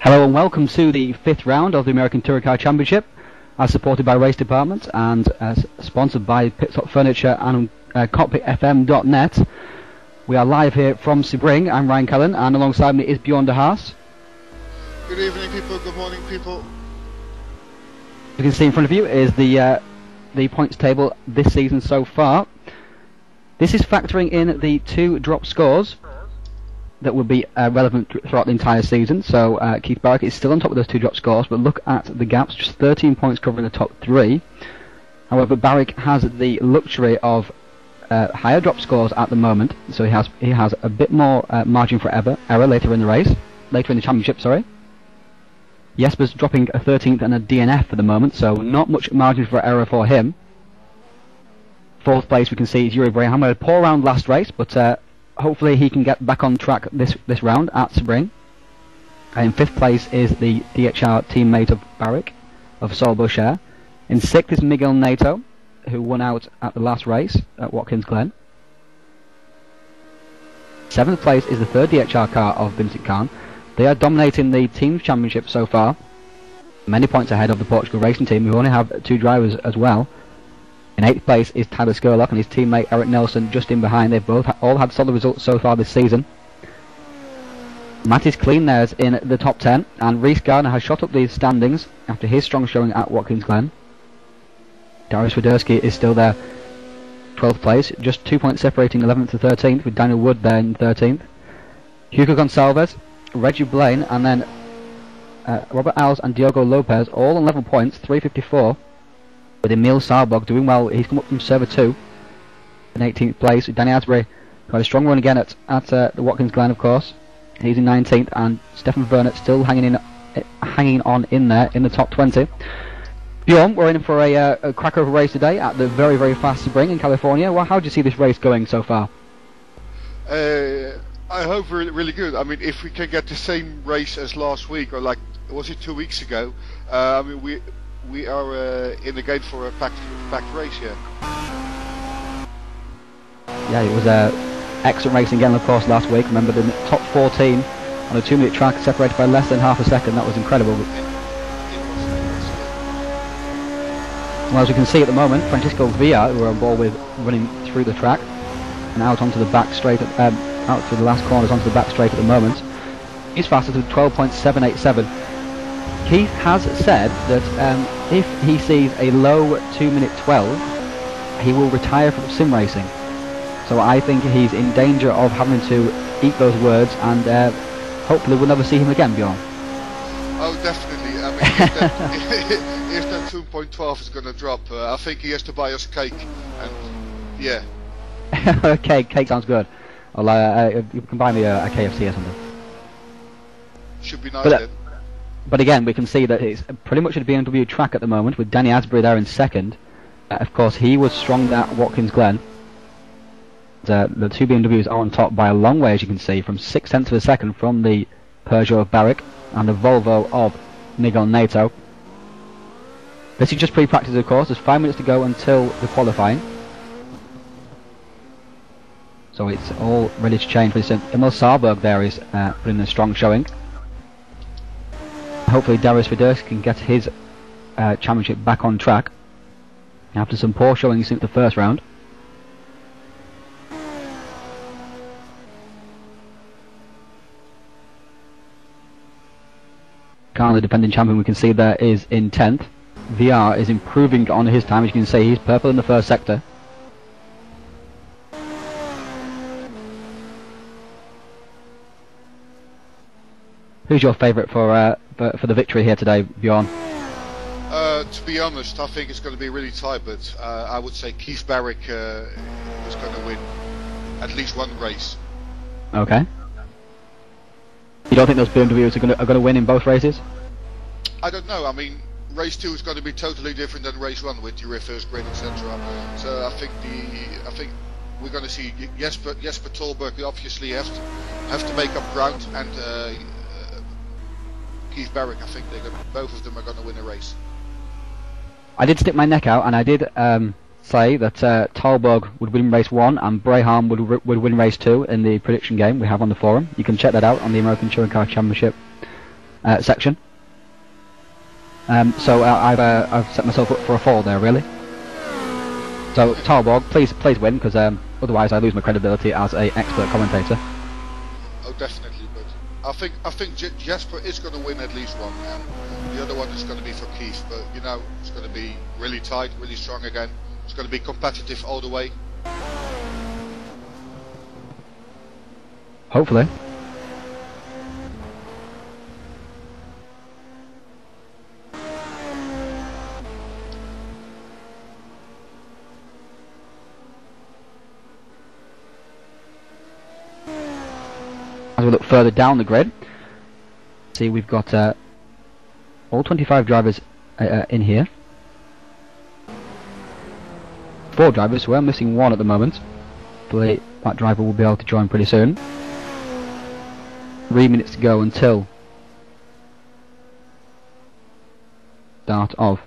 Hello and welcome to the fifth round of the American Touring Car Championship, as supported by Race Department and sponsored by Pitstop Furniture and cockpitfm.net. We are live here from Sebring. I'm Ryan Cullen, and alongside me is Bjorn de Haas. Good evening, people. Good morning, people. You can see in front of you is the points table this season so far. This is factoring in the two drop scores that will be relevant throughout the entire season. So Keith Barrick is still on top of those two drop scores, but look at the gaps, just 13 points covering the top three. However, Barrick has the luxury of higher drop scores at the moment, so he has a bit more margin for error later in the championship. Sorry. Jesper's dropping a 13th and a DNF for the moment, so not much margin for error for him. Fourth place we can see is Yuri Braham. A poor round last race, but hopefully he can get back on track this round at Sebring. And in fifth place is the DHR teammate of Barrick, of Sol Boucher. In sixth is Miguel Neto, who won out at the last race at Watkins Glen. Seventh place is the third DHR car of Vincent Khan. They are dominating the team's championship so far, many points ahead of the Portugal racing team, who only have two drivers as well. In eighth place is Tyler Skurlock and his teammate Eric Nelson just in behind. They've both all had solid results so far this season. Mattis Clean there's in the top 10, and Reece Gardner has shot up these standings after his strong showing at Watkins Glen. Darius Swiderski is still there, 12th place, just 2 points separating 11th to 13th, with Daniel Wood there in 13th. Hugo Gonçalves, Reggie Blaine, and then Robert Alves and Diogo Lopez all on level points, 354. With Emil Sarbog doing well. He's come up from server 2 in 18th place. Danny Asbury got a strong run again at the Watkins Glen, of course. He's in 19th, and Stefan Vernet still hanging on in there in the top 20. Bjorn, we're in for a cracker of a race today at the very, very fast Sebring in California. Well, how do you see this race going so far? I hope really good. I mean, if we can get the same race as last week, or like, was it 2 weeks ago? I mean, we are in the game for a packed race here. Yeah, it was excellent racing again, of course, last week. Remember the top 14 on a 2-minute track, separated by less than half a second. That was incredible. Well, as you can see at the moment, Francisco Villa, who are on ball with, running through the track and out onto the back straight, out through the last corners onto the back straight at the moment. He's fastest with 12.787. Keith has said that if he sees a low 2-minute 12, he will retire from sim racing. So I think he's in danger of having to eat those words, and hopefully we'll never see him again, Bjorn. Oh, definitely. I mean, if that 2.12 is going to drop, I think he has to buy us cake. And yeah. Okay, cake sounds good. Well, you can buy me a KFC or something. Should be nice then. But again, we can see that it's pretty much a BMW track at the moment, with Danny Asbury there in second. Of course, he was strong at Watkins Glen. The two BMWs are on top by a long way, as you can see, from 6/10 of a second from the Peugeot of Barrick and the Volvo of Miguel Neto. This is just pre-practice, of course. There's 5 minutes to go until the qualifying. So it's all ready to change. For instance, Emil Sarbog there is putting in a strong showing. Hopefully Darius Swiderski can get his championship back on track after some poor showings since the first round. Khan, the defending champion, we can see there is in 10th. VR is improving on his time. As you can see, he's purple in the first sector. Who's your favourite for the victory here today, Bjorn? To be honest, I think it's going to be really tight, but I would say Keith Barrick is going to win at least one race. Okay. You don't think those BMWs are going to win in both races? I don't know. I mean, race 2 is going to be totally different than race 1 with your reverse grid, etc. So I think we're going to see Jesper Tolberg. We obviously have to make up ground, and Keith Barrick. I think both of them are going to win a race. I did stick my neck out, and I did say that Tolberg would win race 1 and Braham would win race 2 in the prediction game we have on the forum. You can check that out on the American Touring Car Championship section. So I've set myself up for a fall there, really. So Tarborg, please win, because otherwise I lose my credibility as a expert commentator. Oh, definitely. But I think Jasper is going to win at least one, and the other one is going to be for Keith. But you know, it's going to be really tight, really strong again. It's going to be competitive all the way. Hopefully. As we look further down the grid, see we've got all 25 drivers in here. 4 drivers, so we're missing 1 at the moment. Hopefully that driver will be able to join pretty soon. 3 minutes to go until start of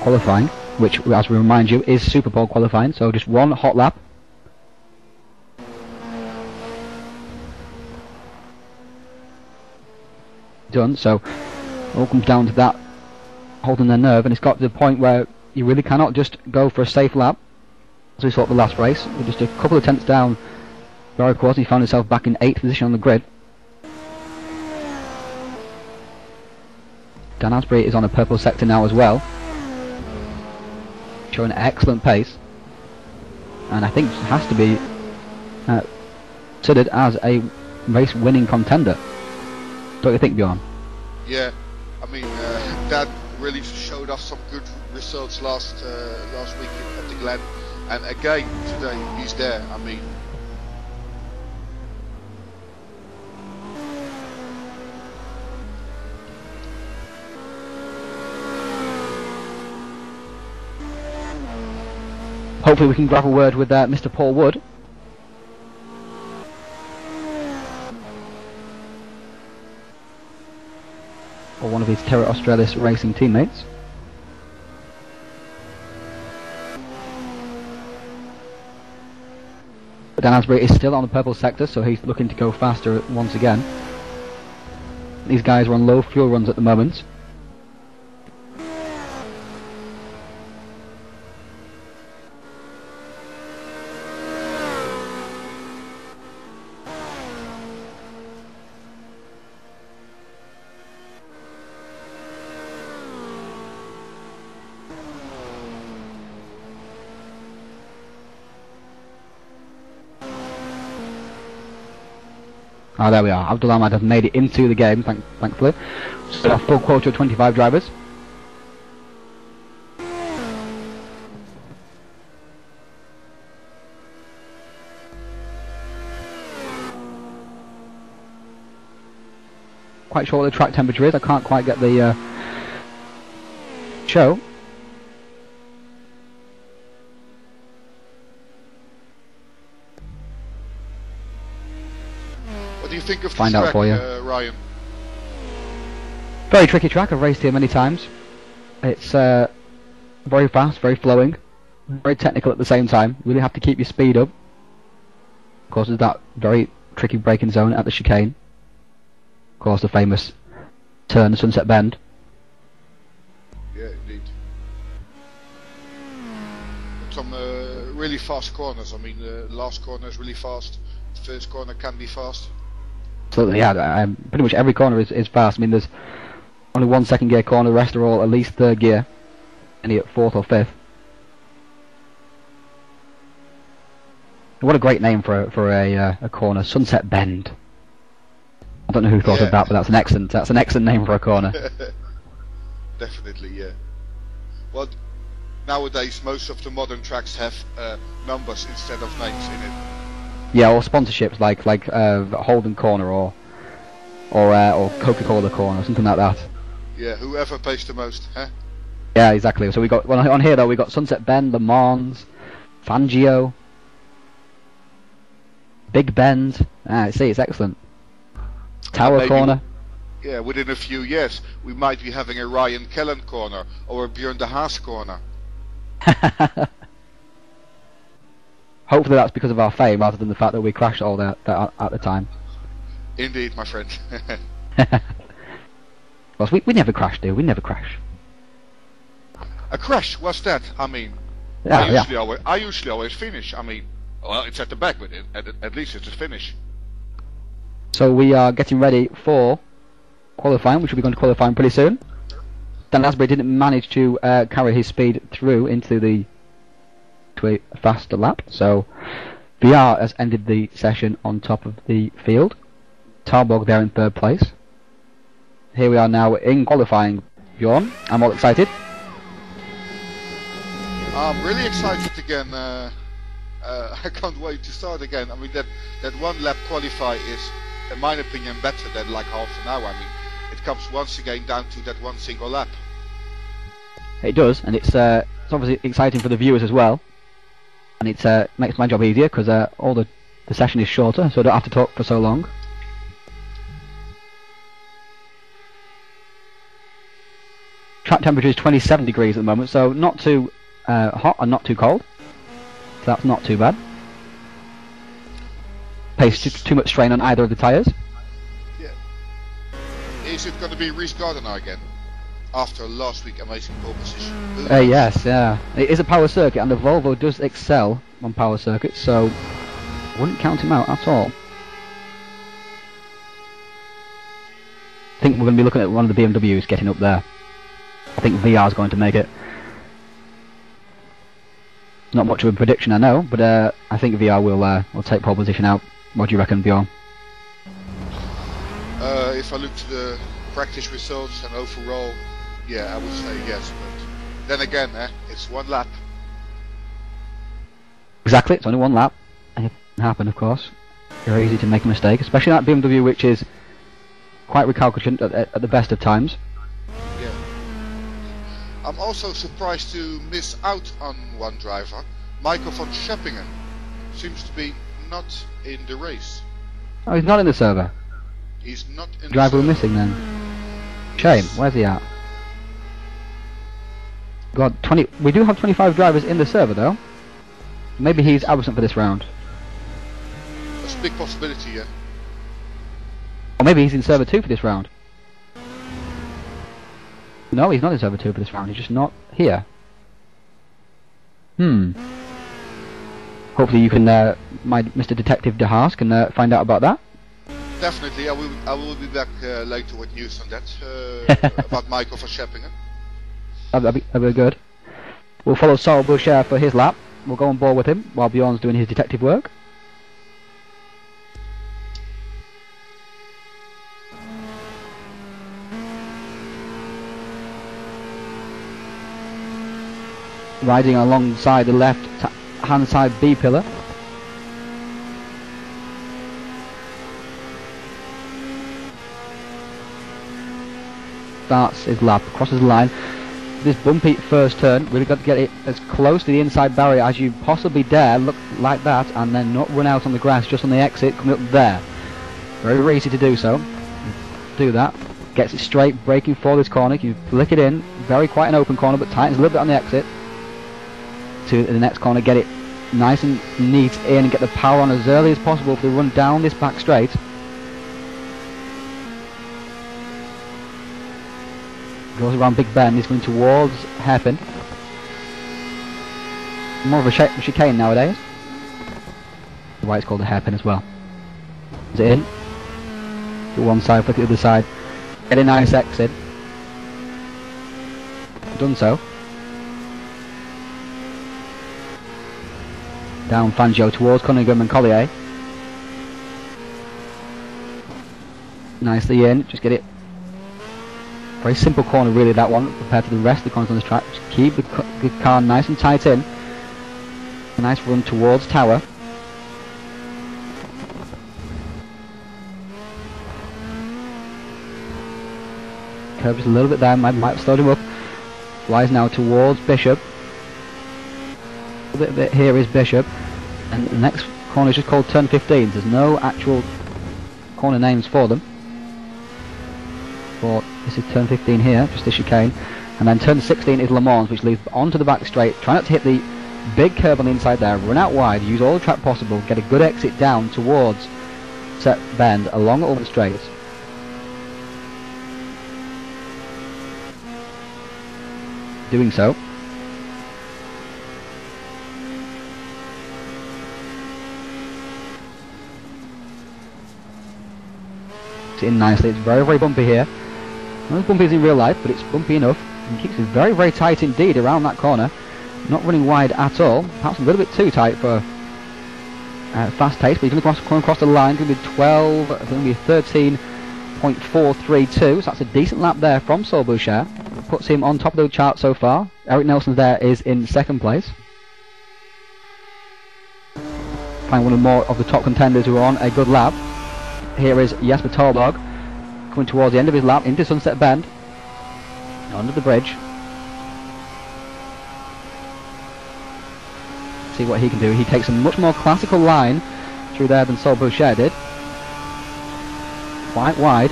qualifying, which, as we remind you, is Super Bowl qualifying, so just 1 hot lap. Done, so it all comes down to that holding their nerve, and it's got to the point where you really cannot just go for a safe lap, as we saw at the last race. We're just a couple of tenths down. Of course, he found himself back in 8th position on the grid. Dan Asbury is on a purple sector now as well, showing excellent pace, and I think has to be considered as a race-winning contender. What do you think, Bjorn? Yeah, I mean, Dad really showed us some good results last week at the Glen, and again today he's there. I mean, hopefully we can grab a word with Mr. Paul Wood. Or one of his Terra Australis racing teammates. But Dan Asbury is still on the purple sector, so he's looking to go faster once again. These guys are on low fuel runs at the moment. Ah, there we are. Abdul Ahmad has made it into the game, thankfully. So a full quota of 25 drivers. Quite sure what the track temperature is. I can't quite get the show. what do you think of Find this out track, for you. Ryan? Very tricky track. I've raced here many times. It's very fast, very flowing, very technical at the same time. You really have to keep your speed up. Of course, there's that very tricky braking zone at the chicane. Of course, the famous turn, the Sunset Bend. Yeah, indeed. Some really fast corners. I mean, the last corner is really fast. The first corner can be fast. Absolutely, yeah. Pretty much every corner is fast. I mean, there's only 1 second gear corner. The rest are all at least 3rd gear. Any at 4th or 5th. What a great name for a corner, Sunset Bend. I don't know who thought of that, but that's an excellent name for a corner. Definitely, yeah. Well, nowadays most of the modern tracks have numbers instead of names in it. Yeah, or sponsorships like Holden Corner or Coca-Cola Corner, something like that. Yeah, whoever pays the most, huh? Yeah, exactly. So we got on here though. We got Sunset Bend, Le Mans, Fangio, Big Bend. See, it's excellent. Tower Corner. Yeah, within a few years we might be having a Ryan Kellen corner or a Björn de Haas corner. Hopefully that's because of our fame rather than the fact that we crashed all that at the time. Indeed, my friend. Well, we never crash, do we? Never crash. A crash, what's that? I mean, Yeah, I usually always finish. I mean, well, it's at the back, but at least it's a finish. So we are getting ready for qualifying, which will be going to qualifying pretty soon. Dan Asbury didn't manage to carry his speed through to a faster lap, so VR has ended the session on top of the field. Tarbog there in third place. Here we are now in qualifying, Bjorn. I'm all excited. I'm really excited again. I can't wait to start again. I mean, that one lap qualify is, in my opinion, better than like half an hour. I mean, it comes once again down to that one single lap. It does, and it's obviously exciting for the viewers as well. And it makes my job easier because all the session is shorter, so I don't have to talk for so long. Track temperature is 27 degrees at the moment, so not too hot and not too cold. So that's not too bad. Place too much strain on either of the tyres. Yeah. Is it going to be Reece Gardiner again? After last week amazing pole position. Yes, yeah. It is a power circuit, and the Volvo does excel on power circuits, so I wouldn't count him out at all. I think we're going to be looking at one of the BMWs getting up there. I think VR is going to make it. Not much of a prediction, I know, but I think VR will take pole position out. What do you reckon, Bjorn? If I look to the practice results and overall, yeah, I would say yes. But then again, it's one lap. Exactly, it's only one lap. It can happen, of course. Very easy to make a mistake, especially that BMW, which is quite recalcitrant at the best of times. Yeah. I'm also surprised to miss out on one driver. Michael van Scheppingen seems to be not in the race. Oh, he's not in the server. He's not in Driver the server. missing then. Shame. Where's he at? God, 20. We do have 25 drivers in the server though. Maybe he's absent for this round. That's a big possibility, yeah. Or maybe he's in server 2 for this round. No, he's not in server 2 for this round. He's just not here. Hopefully you can, Mr. Detective De Haas can find out about that. Definitely, I will be back later with news on that about Michael van Scheppingen. That'd be good. We'll follow Saul Boucher for his lap. We'll go on board with him while Bjorn's doing his detective work. Riding alongside the left hand side B pillar. Starts his lap, crosses the line. This bumpy first turn, really got to get it as close to the inside barrier as you possibly dare, look like that, and then not run out on the grass just on the exit, coming up there. Very easy to do so. Do that. Gets it straight, braking for this corner. You flick it in, very quite an open corner, but tightens a little bit on the exit. To the next corner, get it nice and neat in, and get the power on as early as possible for the run down this back straight. Goes around Big Ben, he's going towards Hairpin. More of a chicane nowadays. That's why it's called a hairpin as well. Is it in? To one side, flick it to the other side. Get a nice exit. Done so. Down Fangio towards Cunningham and Collier. Nicely in, just get it. Very simple corner really, that one, compared to the rest of the corners on this track. Just keep the car nice and tight in. A nice run towards Tower. Curves a little bit there, might have slowed him up. Flies now towards Bishop. A little bit here is Bishop. And the next corner is just called Turn 15. There's no actual corner names for them. But this is Turn 15 here, just a chicane. And then Turn 16 is Le Mans, which leads onto the back straight. Try not to hit the big curb on the inside there. Run out wide, use all the track possible. Get a good exit down towards Set Bend along all the straights. doing so. It's in nicely. It's very, very bumpy here. Not as bumpy as in real life, but it's bumpy enough. And keeps it very, very tight indeed around that corner. Not running wide at all. Perhaps a little bit too tight for fast pace, but he's going to come across the line. It's going to be 12, it's going to be 13.432. So that's a decent lap there from Saul Boucher. Puts him on top of the chart so far. Eric Nelson there is in second place. Find one of more of the top contenders who are on a good lap. Here is Jesper Torborg coming towards the end of his lap into Sunset Bend. Under the bridge. See what he can do. He takes a much more classical line through there than Saul Boucher did. Quite wide.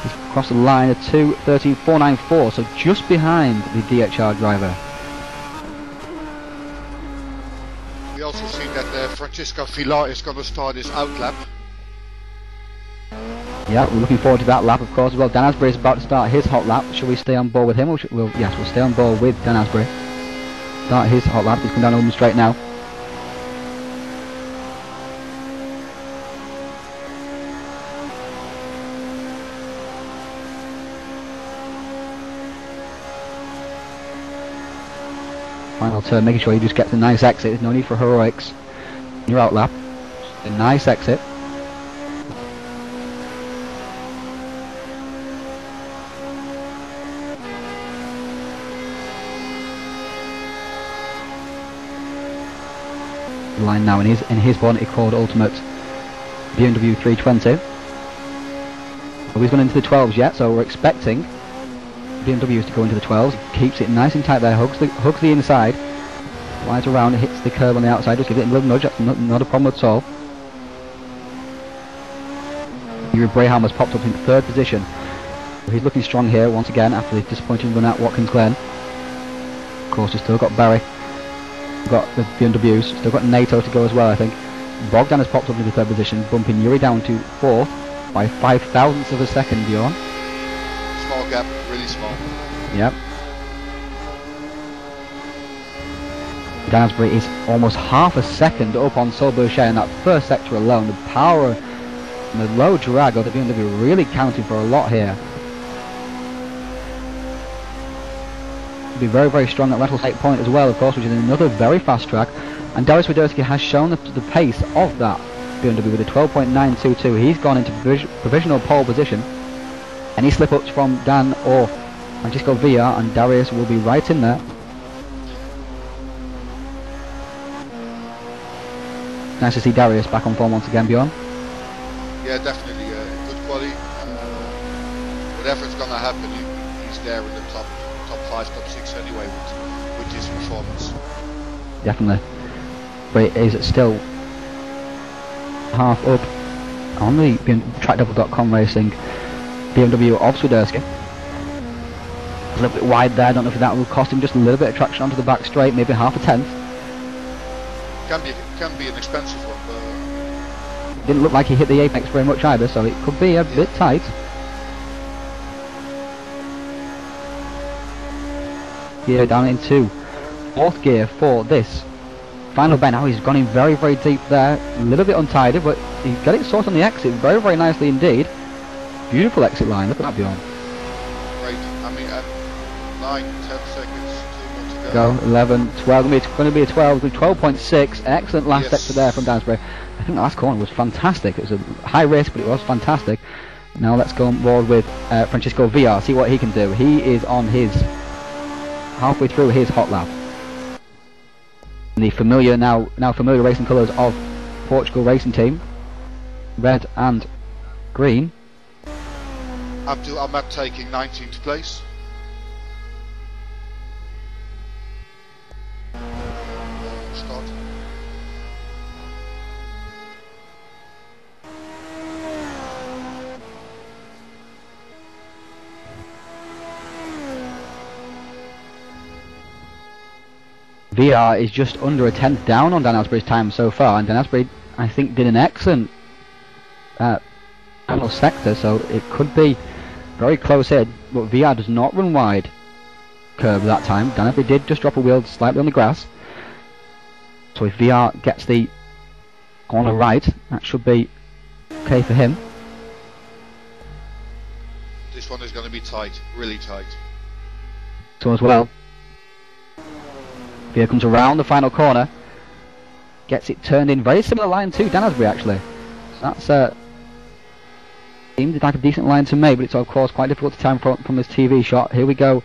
He's crossed the line at 2:13.494, so just behind the DHR driver. We also see that Francisco Villar is going to start his out lap. Yeah, we're looking forward to that lap, of course. Well, Dan Asbury is about to start his hot lap. Shall we stay on board with him? Yes, we'll stay on board with Dan Asbury. Start his hot lap. He's come down home straight now. Final turn, making sure he just gets a nice exit. There's no need for heroics. Your out lap. Just a nice exit. Line now in his one Accord Ultimate BMW 320. Well, he's gone into the 12s yet, so we're expecting BMWs to go into the 12s. Keeps it nice and tight there, hugs the inside, flies around, hits the curb on the outside, just gives it a little nudge. That's not a problem at all. Yuri Braham has popped up in third position. He's looking strong here once again after the disappointing run at Watkins Glen. Of course, we've still got Barry. We've got the BMWs, still got NATO to go as well, I think. Bogdan has popped up into third position, bumping Yuri down to fourth by 5,000ths of a second, Bjorn. Small gap, really small. Yep. Dansbury is almost half a second up on Saul Boucher in that first sector alone. The power and the low drag of the BMW really counting for a lot here. Be very, very strong at Rattlesnake Point as well, of course, which is another very fast track. And Darius Widerski has shown the pace of that BMW with a 12.922. He's gone into provisional pole position. Any slip-ups from Dan or Francisco Villar, and Darius will be right in there. Nice to see Darius back on form once again, Bjorn. Yeah, definitely. Good quality. Whatever's going to happen, he's there in the top 5, top 6 anyway with his performance. Definitely. But it is still half up on the trackdevil.com racing BMW of Swiderski. A little bit wide there. I don't know if that will cost him just a little bit of traction onto the back straight, maybe half a tenth. Can be an expensive one, but didn't look like he hit the apex very much either, so it could be a bit tight. Here down into fourth gear for this final bend. Now he's gone in very, very deep there, a little bit untidy, but he's got it sorted on the exit very, very nicely indeed. Beautiful exit line, look at that, Bjorn. Great. I mean, at 9, 10 seconds, 2 more to go. 11, 12, it's going to be a 12 with 12.6. Excellent last sector there from Dansbury. I think the last corner was fantastic. It was a high risk, but it was fantastic. Now let's go on board with Francisco Villar, see what he can do. He is on his halfway through his hot lap. The familiar now familiar racing colours of Portugal racing team, red and green. Abdul Ahmed taking 19th place. Start. VR is just under a tenth down on Dan Asbury's time so far, and Dan Asbury, I think, did an excellent final sector, so it could be very close here, but VR does not run wide curb that time. Dan Asbury did just drop a wheel slightly on the grass. So if VR gets the corner right, that should be okay for him. This one is going to be tight, really tight. So as well, VR comes around the final corner, gets it turned in, very similar line to Dan Asbury actually. So that's seemed like a decent line to me, but it's of course quite difficult to time from this TV shot. Here we go.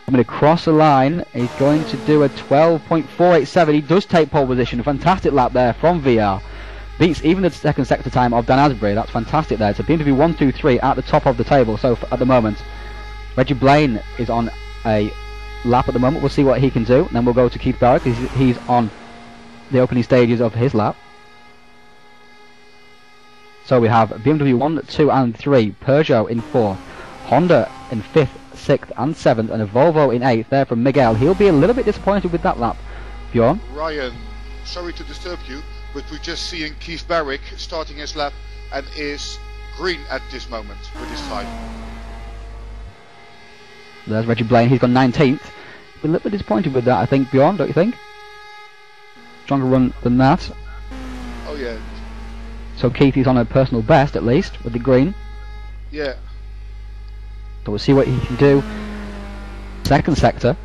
Coming across the line, he's going to do a 12.487. He does take pole position. A fantastic lap there from VR. Beats even the second sector time of Dan Asbury. That's fantastic there. It's a BMW 1-2-3 at the top of the table. So at the moment, Reggie Blaine is on a lap at the moment. We'll see what he can do. And then we'll go to Keith Barrett. He's on the opening stages of his lap. So we have BMW 1, 2 and 3, Peugeot in 4th, Honda in 5th, 6th and 7th, and a Volvo in 8th there from Miguel. He'll be a little bit disappointed with that lap. Bjorn? Ryan, sorry to disturb you, but we're just seeing Keith Barrick starting his lap and is green at this moment with his time. There's Reggie Blaine, he's gone 19th. A little bit disappointed with that, I think, Bjorn, don't you think? Stronger run than that. Oh yeah. So Keith is on a personal best at least with the green. Yeah. So we'll see what he can do. Second sector.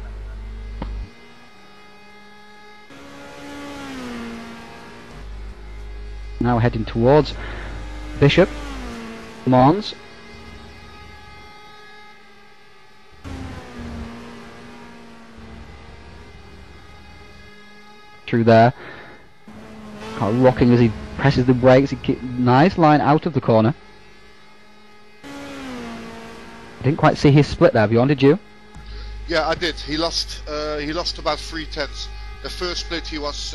Now heading towards Bishop, Mons. Through there. Kind of rocking as he presses the brakes. Nice line out of the corner. I didn't quite see his split there, Bjorn, did you? Yeah, I did. He lost about 3/10. The first split he was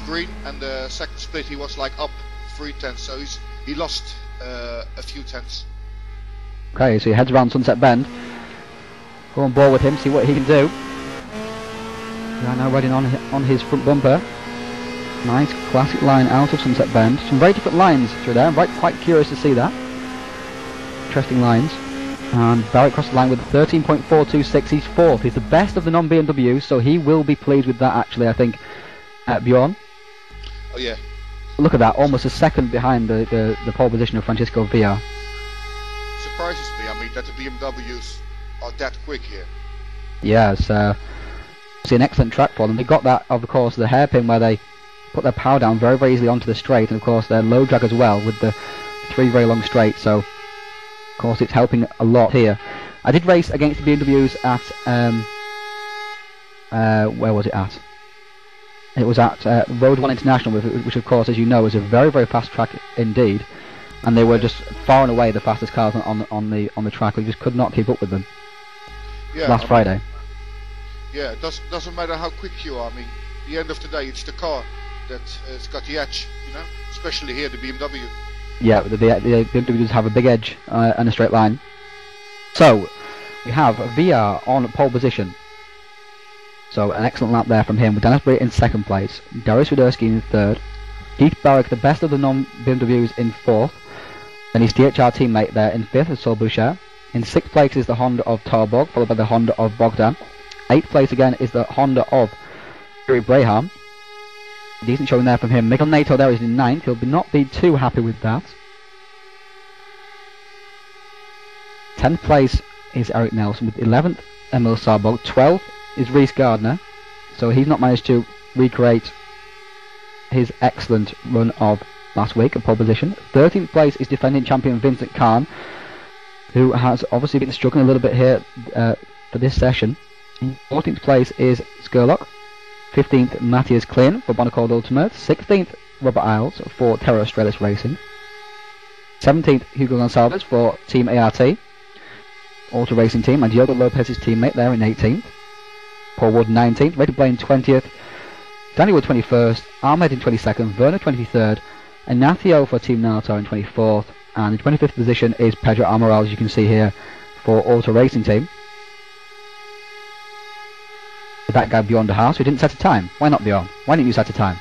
green, and the second split he was like up 3/10. So he lost a few tenths. Okay, so he heads around Sunset Bend. Go on board with him, see what he can do. We are now riding on his front bumper. Nice classic line out of Sunset Bend. Some very different lines through there. I'm quite curious to see that. Interesting lines. And Barrett crossed the line with 13.426. He's 4th. He's the best of the non-BMWs, so he will be pleased with that actually, I think. Bjorn? Oh yeah. Look at that, almost a second behind the pole position of Francisco Villa. Surprises me, I mean, that the BMWs are that quick here. Yeah, it's an excellent track for them. They got that, of course, the hairpin where they put their power down very, very easily onto the straight, and of course their low drag as well with the 3 very long straights, so of course it's helping a lot here. I did race against the BMWs at, where was it at? It was at Road 1 International, which of course, as you know, is a very, very fast track indeed, and they were just far and away the fastest cars on the track. We just could not keep up with them. Yeah, last Friday. Yeah, it doesn't matter how quick you are. I mean, at the end of the day, it's the car that has got the edge, you know, especially here, the BMW. Yeah, the BMWs have a big edge and a straight line. So, we have VR on pole position. So, an excellent lap there from him, with Dan Asbury in 2nd place, Darius Widerski in 3rd, Keith Barrick, the best of the non-BMWs, in 4th, then his DHR teammate there in 5th, Saul Boucher. In 6th place is the Honda of Tarbog, followed by the Honda of Bogdan. 8th place again is the Honda of Yuri Braham. Decent showing there from him. Miguel Nato there is in 9th. He'll not be too happy with that. 10th place is Eric Nelson with 11th Emil Sarbog. 12th is Reese Gardner. So he's not managed to recreate his excellent run of last week at pole position. 13th place is defending champion Vincent Kahn, who has obviously been struggling a little bit here for this session. 14th place is Skurlock. 15th Matthias Klein for Bonacord Ultimate. 16th Robert Isles for Terra Australis Racing. 17th Hugo Gonçalves for Team ART Auto Racing Team, and Diogo Lopez's teammate there in 18th. Paul Wood 19th, Reggie Blaine 20th, Danny Wood 21st, Ahmed in 22nd, Werner 23rd, Ignacio for Team Nato in 24th, and in 25th position is Pedro Amaral, as you can see here, for Auto Racing Team. That guy Bjorn de Haas, who didn't set a time. Why not, Bjorn? Why didn't you set a time?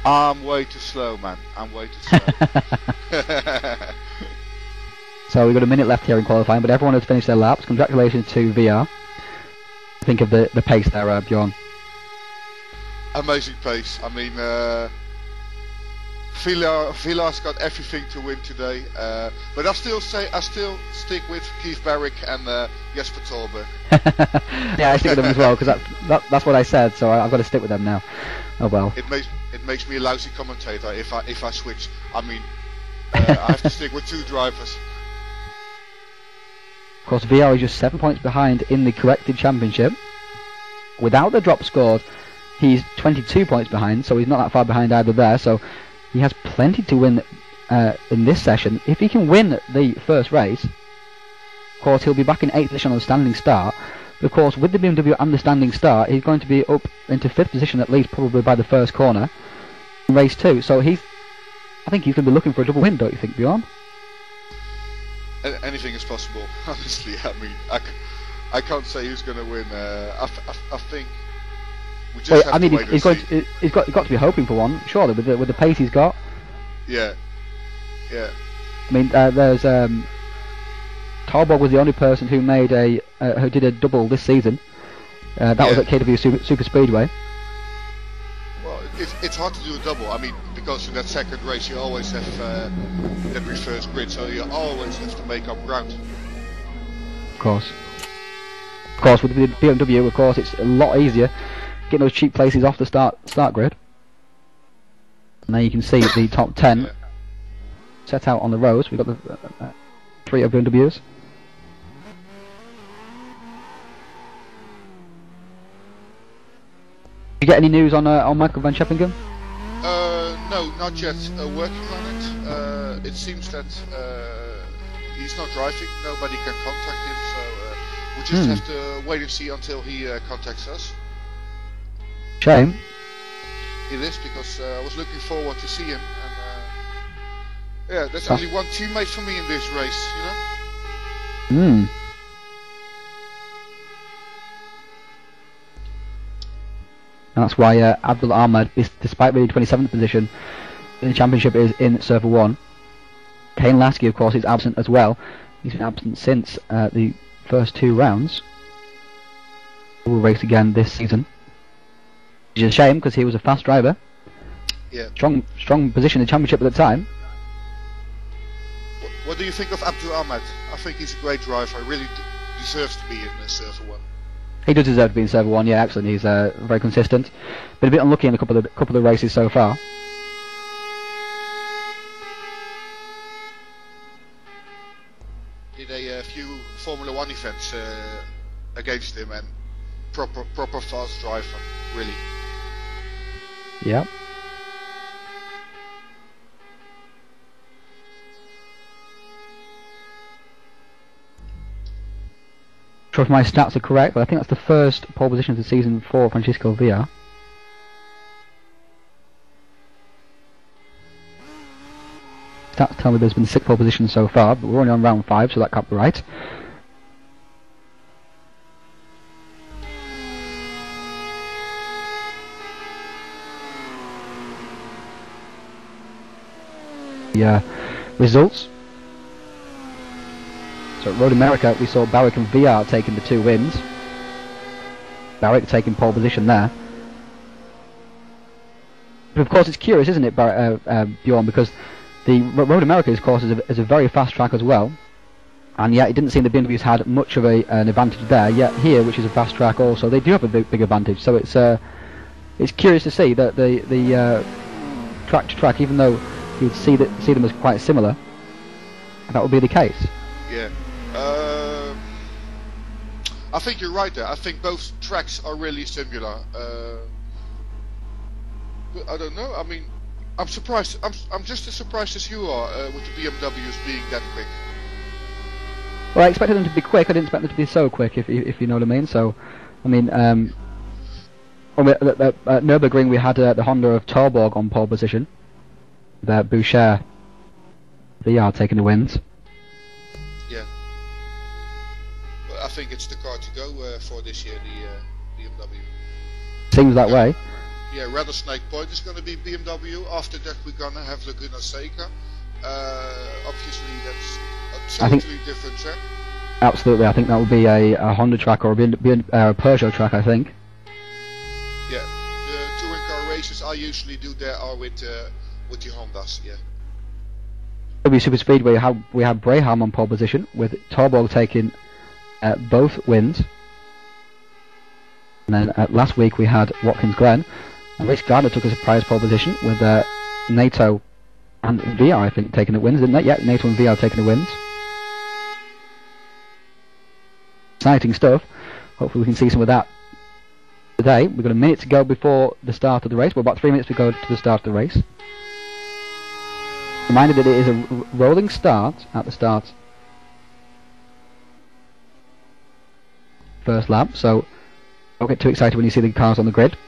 I'm way too slow, man. I'm way too slow. So we've got a minute left here in qualifying, but everyone has finished their laps. Congratulations to VR. Think of the pace there, Bjorn. Amazing pace. I mean, Villa's got everything to win today. But I still stick with Keith Barrick and Jesper Tolberg. Yeah, I stick with them as well because that's what I said. So I've got to stick with them now. Oh well. It makes me a lousy commentator if I switch. I mean, I have to stick with 2 drivers. Of course, VR is just 7 points behind in the corrected championship. Without the drop scored, he's 22 points behind, so he's not that far behind either there. So he has plenty to win in this session. If he can win the first race, of course, he'll be back in 8th position on the standing start. But of course, with the BMW and the standing start, he's going to be up into 5th position at least, probably by the first corner in race 2. So I think he's going to be looking for a double win, don't you think, Bjorn? Anything is possible, honestly. I mean, I can't say who's going to win. I think we just have to wait and see. He's got to be hoping for one, surely, with the pace he's got. Yeah. I mean, there's Tolberg was the only person who made who did a double this season. That was at KW Super Speedway. Well, it's hard to do a double. I mean, because in that second race you always have that reverse grid, so you always have to make up ground. Of course, with the BMW, of course, it's a lot easier getting those cheap places off the start grid. And there you can see the top 10 set out on the rows. We've got the 3 of BMWs. Did you get any news on Michael van Scheppingen? No, not yet. Working on it. It seems that he's not driving. Nobody can contact him, so we just have to wait and see until he contacts us. Shame. It is, because I was looking forward to see him, and yeah, there's only one teammate for me in this race, you know. That's why Abdul Ahmed, despite being 27th position in the championship, is in Server 1. Kane Lasky, of course, is absent as well. He's been absent since the first 2 rounds. He will race again this season, which is a shame because he was a fast driver. Yeah. Strong position in the championship at the time. What do you think of Abdul Ahmed? I think he's a great driver. He really deserves to be in Server 1. He does deserve to be in Server 1, yeah, excellent. He's very consistent. Been a bit unlucky in a couple of races so far. Did a few Formula 1 events against him, and proper fast driver, really. Yeah. Sure if my stats are correct, but I think that's the first pole position of the season for Francisco Villa. Stats tell me there's been 6 pole positions so far, but we're only on round 5, so that can't be right. The results. So at Road America we saw Barrick and VR taking the 2 wins. Barrick taking pole position there. But of course it's curious, isn't it, Bjorn, because the Road America, of course, is a very fast track as well. And yet it didn't seem the BMWs had much of an advantage there. Yet here, which is a fast track also, they do have a big advantage. So it's curious to see that the track to track, even though you would see them as quite similar, that would be the case. Yeah. I think you're right there. I think both tracks are really similar. But I don't know. I mean, I'm surprised. I'm just as surprised as you are with the BMWs being that quick. Well, I expected them to be quick. I didn't expect them to be so quick, if you know what I mean. So, I mean, at Nürburgring we had the Honda of Tolberg on pole position. Boucher, VR taking the wins. Yeah. But I think it's the car to go for this year, the BMW. Seems that way. Yeah, Rattlesnake Point is going to be BMW. After that we're going to have Laguna Seca. Obviously that's a totally different track. Absolutely, I think that would be a Honda track or a Peugeot track, I think. Yeah, the touring car races I usually do there are with the Hondas, yeah. W Super Speedway, we have Braham on pole position, with Torborg taking both wins. And then last week we had Watkins Glen. And Rich Gardner took a surprise pole position with NATO and VR, I think, taking the wins, didn't they? Yeah, NATO and VR taking the wins. Exciting stuff. Hopefully we can see some of that today. We've got a minute to go before the start of the race. We're about 3 minutes to go to the start of the race. Reminder that it is a rolling start at the start. First lap, so don't get too excited when you see the cars on the grid.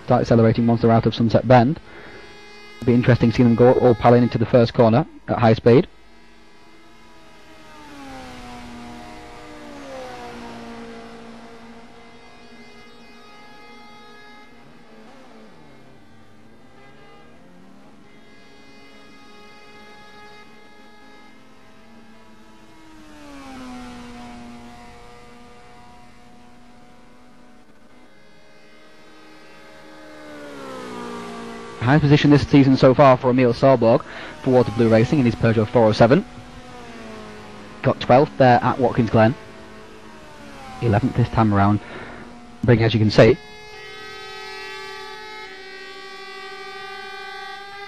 Start accelerating once they're out of Sunset Bend. It'll be interesting to see them go all piling into the first corner at high speed. Highest position this season so far for Emil Sorborg for Water Blue Racing in his Peugeot 407. Got 12th there at Watkins Glen. 11th this time around, bringing, as you can see,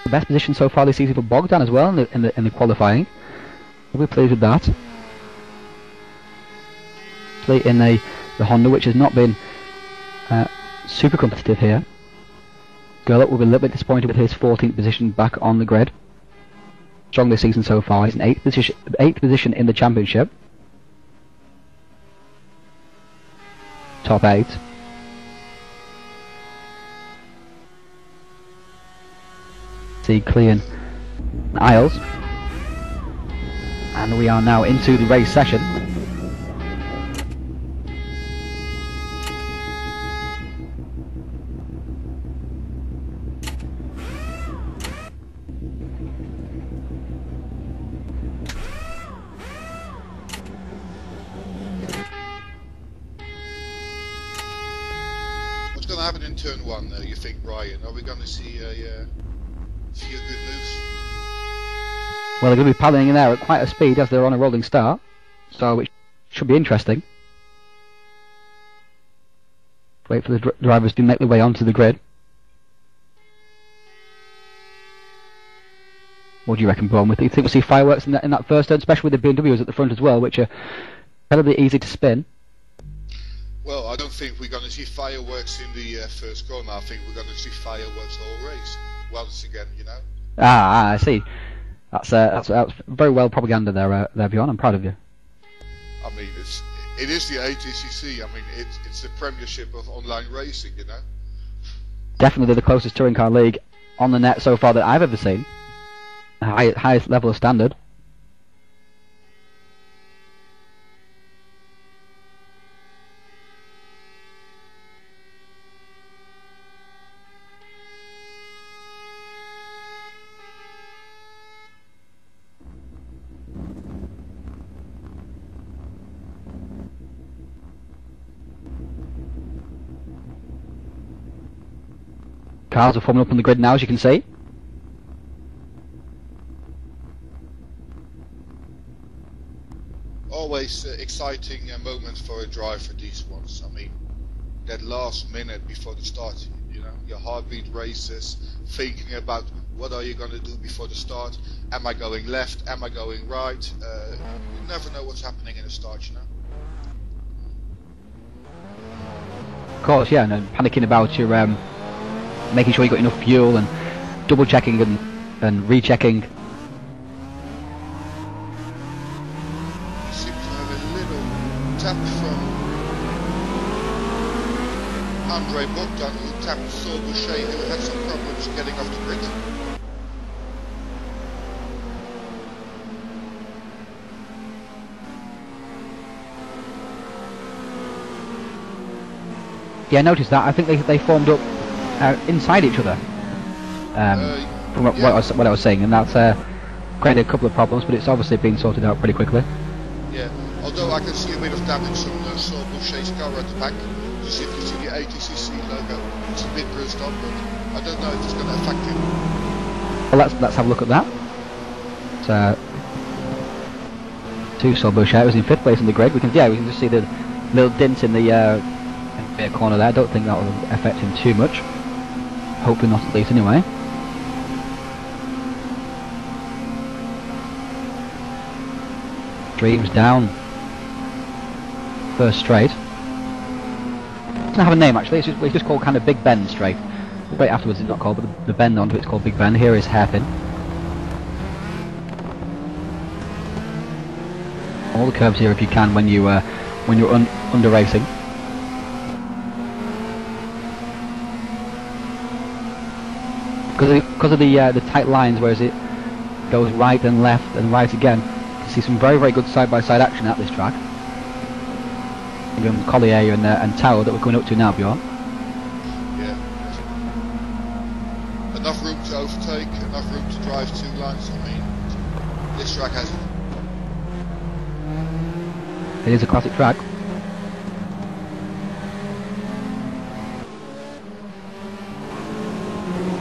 the best position so far this season for Bogdan as well in the qualifying. We're pleased with that. In the Honda, which has not been super competitive here. Gerlach will be a little bit disappointed with his 14th position back on the grid. Strong this season so far. He's in 8th position in the championship. Top 8. See Clean Isles. And we are now into the race session. What's going to happen in turn 1, you think, Brian? Are we going to see a few good moves? Well, they're going to be paddling in there at quite a speed as they're on a rolling start, so it should be interesting. Wait for the drivers to make their way onto the grid. What do you reckon, Brom? Do you think we'll see fireworks in that first turn, especially with the BMWs at the front as well, which are relatively easy to spin? Well, I don't think we're going to see fireworks in the first corner. I think we're going to see fireworks the whole race once again, you know. I see. That's very well propaganda there, Bjorn. I'm proud of you. I mean, it is the ATCC. I mean, it's the premiership of online racing, you know. Definitely the closest touring car league on the net so far that I've ever seen. Highest level of standard. Cars are forming up on the grid now, as you can see. Always exciting moment for a driver, these ones. I mean, that last minute before the start, you know, your heartbeat races, thinking about what are you going to do before the start. Am I going left? Am I going right? You never know what's happening in the start, you know. Of course, yeah, and panicking about your making sure you got enough fuel and double checking and rechecking. Seems to have a little tap from Andre Bogdan, who tapped Saul Boucher, who had some problems getting off the grid. Yeah, I noticed that. I think they formed up inside each other. From what I was saying, and that's created a couple of problems, but it's obviously been sorted out pretty quickly. Yeah, although I can see a bit of damage on Saul Boucher's car at the back. Just if you see the ATCC logo, it's a bit bruised up, but I don't know if it's going to affect him. Well, let's have a look at that. So, to Saul Boucher was in 5th place in the grid. We can just see the little dent in the rear corner there. I don't think that will affect him too much. Hopefully not, at least anyway. Streams down. First straight. It doesn't have a name actually. It's just called kind of Big Ben straight. The straight afterwards it's not called, but the bend onto it's called Big Ben. Here is hairpin. All the curves here if you can when you're under racing. Because of the tight lines, whereas it goes right and left and right again. You can see some very good side-by-side action at this track. Collier and Tower that we're coming up to now, Bjorn. Yeah. Enough room to overtake, enough room to drive 2 lines. I mean, this track has it. It is a classic track.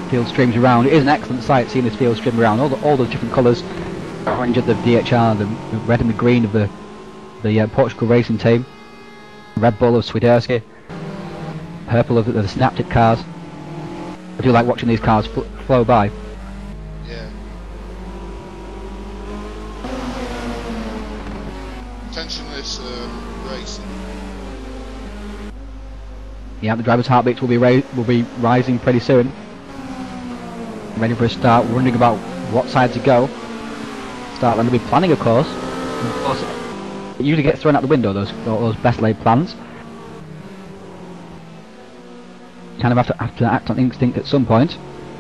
Field streams around. It is an excellent sight seeing this field stream around. All the different colours. Orange of the DHR, the red and the green of the Portugal racing team. Red Bull of Swiderski. Purple of the Synaptic cars. I do like watching these cars flow by. Yeah. Tensionless racing. Yeah, the driver's heartbeats will be rising pretty soon. Ready for a start, wondering about what side to go. Start line to be planning, of course. And of course, it usually gets thrown out the window, those best laid plans. Kind of have to act on instinct at some point.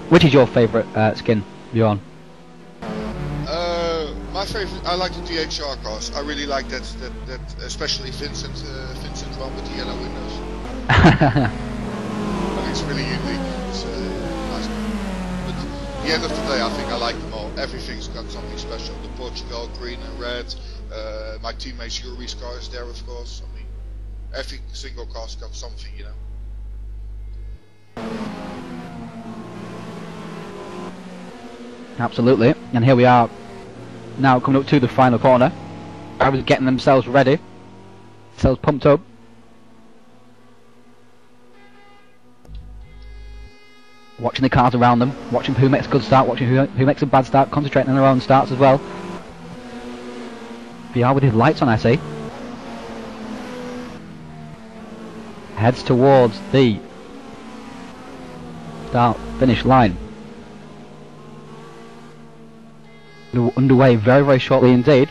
Which is your favourite skin, Bjorn? My favourite, I like the DHR cars. I really like that especially Vincent one with the yellow windows. I think it's really unique. It's nice. But at the end of the day, I think I like them all. Everything's got something special. The Portugal green and red. My teammates Yuri's car is there, of course. I mean, every single car's got something, you know. Absolutely. And here we are now coming up to the final corner. Drivers getting themselves ready. Themselves pumped up. Watching the cars around them, watching who makes a good start, watching who makes a bad start, concentrating on their own starts as well. VR with his lights on, I see. Heads towards the start-finish line. Underway very shortly indeed.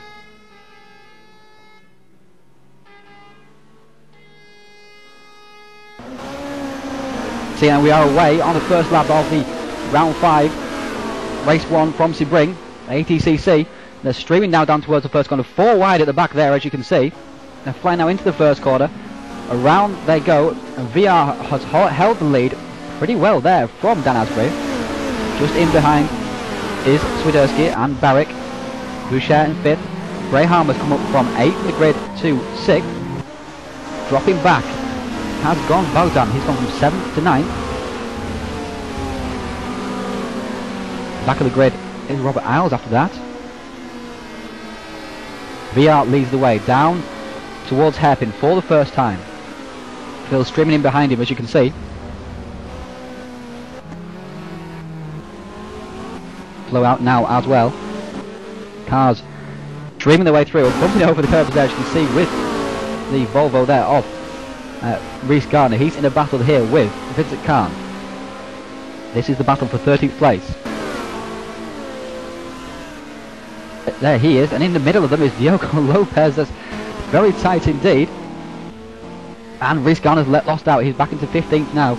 See, and we are away on the first lap of the round 5, race 1 from Sebring, ATCC. They're streaming now down towards the first corner, 4 wide at the back there, as you can see. They're flying now into the first corner. Around they go, and VR has held the lead pretty well there from Dan Asbury. Just in behind is Swiderski and Barrick. Boucher in 5th. Graham has come up from 8th in the grid to 6th. Dropping back has gone Bogdan. He's gone from 7th to 9th. Back of the grid is Robert Isles after that. VR leads the way down towards hairpin for the first time. Phil streaming in behind him, as you can see. Flow out now as well. Cars streaming their way through and bumping over the curves there, as you can see, with the Volvo there of Rhys Gardner. He's in a battle here with Vincent Khan. This is the battle for 13th place. There he is, and in the middle of them is Diogo Lopez. That's very tight indeed. And Rhys Gardner's lost out. He's back into 15th now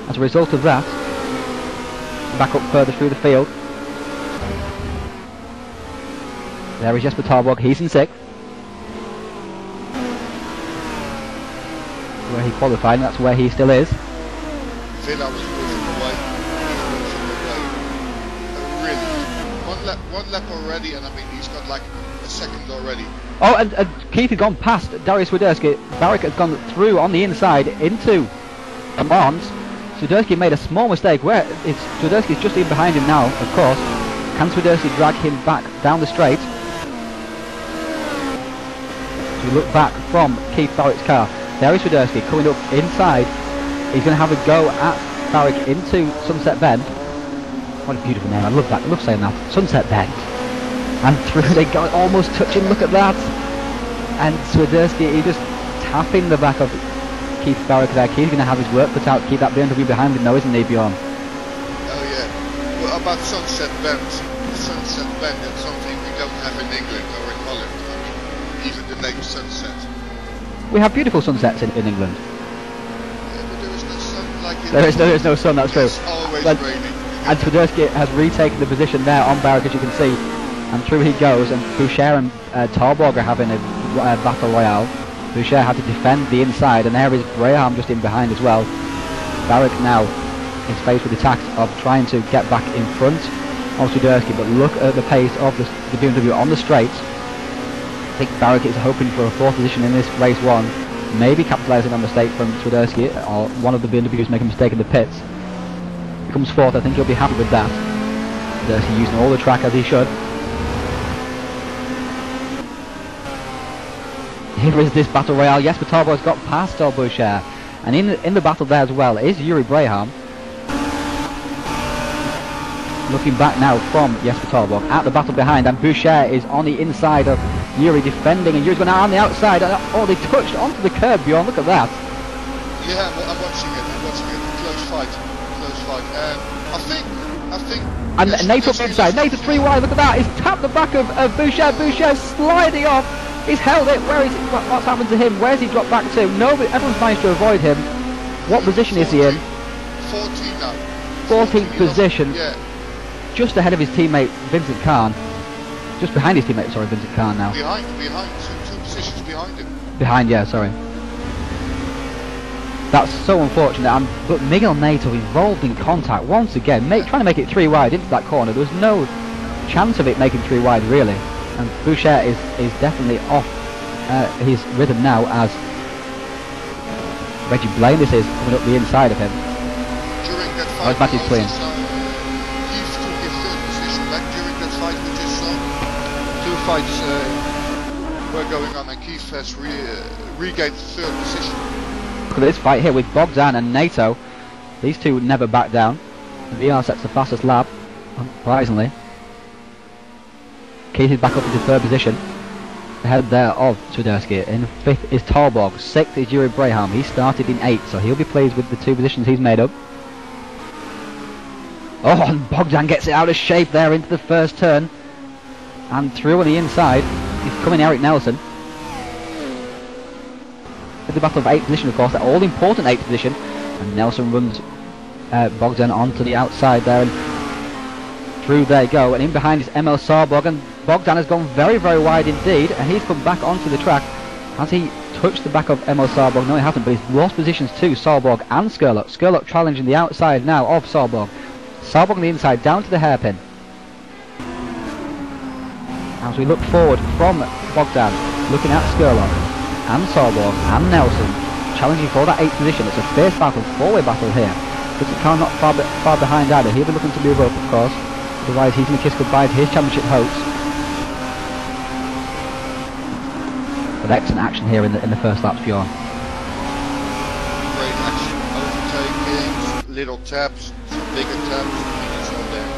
as a result of that. Back up further through the field. There is Jesper Tarbog. He's in 6th. Where he qualified, and that's where he still is. Villa was moving away. A really 1 one lap already, and I mean he's got like a second already. Oh, and Keith had gone past Darius Swiderski. Barrick has gone through on the inside into Mons. Swiderski made a small mistake where Swiderski's just in behind him now, of course. Can Swiderski drag him back down the straight? So we look back from Keith Barrick's car. Darius Swiderski coming up inside. He's going to have a go at Barrick into Sunset Bend. What a beautiful name, I love that, I love saying that. Sunset Bend. And through they go, almost touching, look at that. And Swiderski, he just tapping the back of Keith Barrick there. Keith's going to have his work cut out to keep that BMW behind him now, isn't he, Bjorn? Oh yeah. Well, about Sunset Bend, is something we don't have in England or in Holland. I mean, even the name Sunset. We have beautiful sunsets in England. Yeah, but there is no sun like it. There is no sun, that's true. It's always raining. And Swiderski has retaken the position there on Barrick, as you can see. And through he goes, and Boucher and Tarborg are having a battle royale. Boucher had to defend the inside, and there is Braham just in behind as well. Barrick now is faced with the task of trying to get back in front of Swiderski, but look at the pace of the BMW on the straights. I think Barrick is hoping for a fourth position in this race one, maybe capitalising on a mistake from Swiderski, or one of the BMWs make a mistake in the pits. If he comes fourth, I think he'll be happy with that. Swiderski using all the track as he should. Here is this battle royale. Jesper Tarborg's got past Boucher, and in the battle there as well is Yuri Braham. Looking back now from Jesper Tarborg at the battle behind, and Boucher is on the inside of Yuri defending, and Yuri's going out on the outside. Oh, they touched onto the curb, Bjorn. Look at that. Yeah, well, I'm watching it. Close fight. I think. And Nate up the inside. Nate 3 wide. Look at that. He's tapped the back of Boucher. Boucher sliding off. He's held it. Where is it? What's happened to him? Where's he dropped back to? Nobody. Everyone's managed to avoid him. What position is he in? 14 now. 14th position. Yeah. Just ahead of his teammate Vincent Kahn. Just behind his teammate, sorry, Vincent Kahn now. Behind. Two positions behind him. Behind, yeah, sorry. That's so unfortunate. But Miguel Nato involved in contact once again, trying to make it 3 wide into that corner. There was no chance of it making 3 wide, really. And Boucher is definitely off his rhythm now, as Reggie Blaine is coming up the inside of him. During that fight, Matthew's clean. Keith took his third position back during that fight we just saw. 2 fights were going on, and Keith has regained the 3rd position. Look at this fight here with Bogdan and Nato. These two never back down. The VR sets the fastest lap, surprisingly. Keith is back up into 3rd position. Ahead there of Swiderski. In 5th is Tarborg. 6th is Yuri Braham. He started in 8th, so he'll be pleased with the 2 positions he's made up. Oh, and Bogdan gets it out of shape there into the first turn. And through on the inside is coming Eric Nelson. The battle of 8th position, of course, that all-important 8th position. And Nelson runs Bogdan onto the outside there, and through they go, and in behind is ML Sarborg, and Bogdan has gone very, very wide indeed, and he's come back onto the track. Has he touched the back of ML Sarborg? No, he hasn't, but he's lost positions to Sarborg and Skurlock. Skurlock challenging the outside now of Sarborg. Sarborg on the inside, down to the hairpin. As we look forward from Bogdan, looking at Skurlock and Sarborg and Nelson, challenging for that 8th position. It's a fierce battle, 4-way battle here. Vincent Kahn not far behind either. He'll be looking to move up, of course. Otherwise he's going to kiss goodbye to his championship hopes. But excellent action here in the first lap, Bjorn. Great action, overtakings, little taps, some bigger taps, it's all there.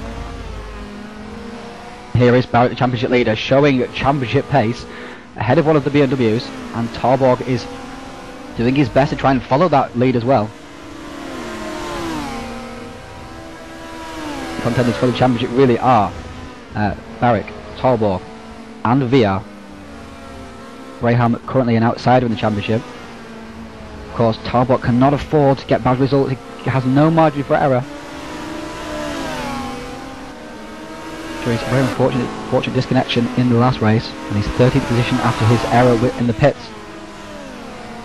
Here is Barrett, the championship leader, showing championship pace ahead of one of the BMWs, and Tarborg is doing his best to try and follow that lead as well. Contenders for the championship really are Barrick, Tarborg and VR. Braham currently an outsider in the championship. Of course, Tarborg cannot afford to get bad results. He has no margin for error. There is a very unfortunate disconnection in the last race, and he's 13th position after his error in the pits.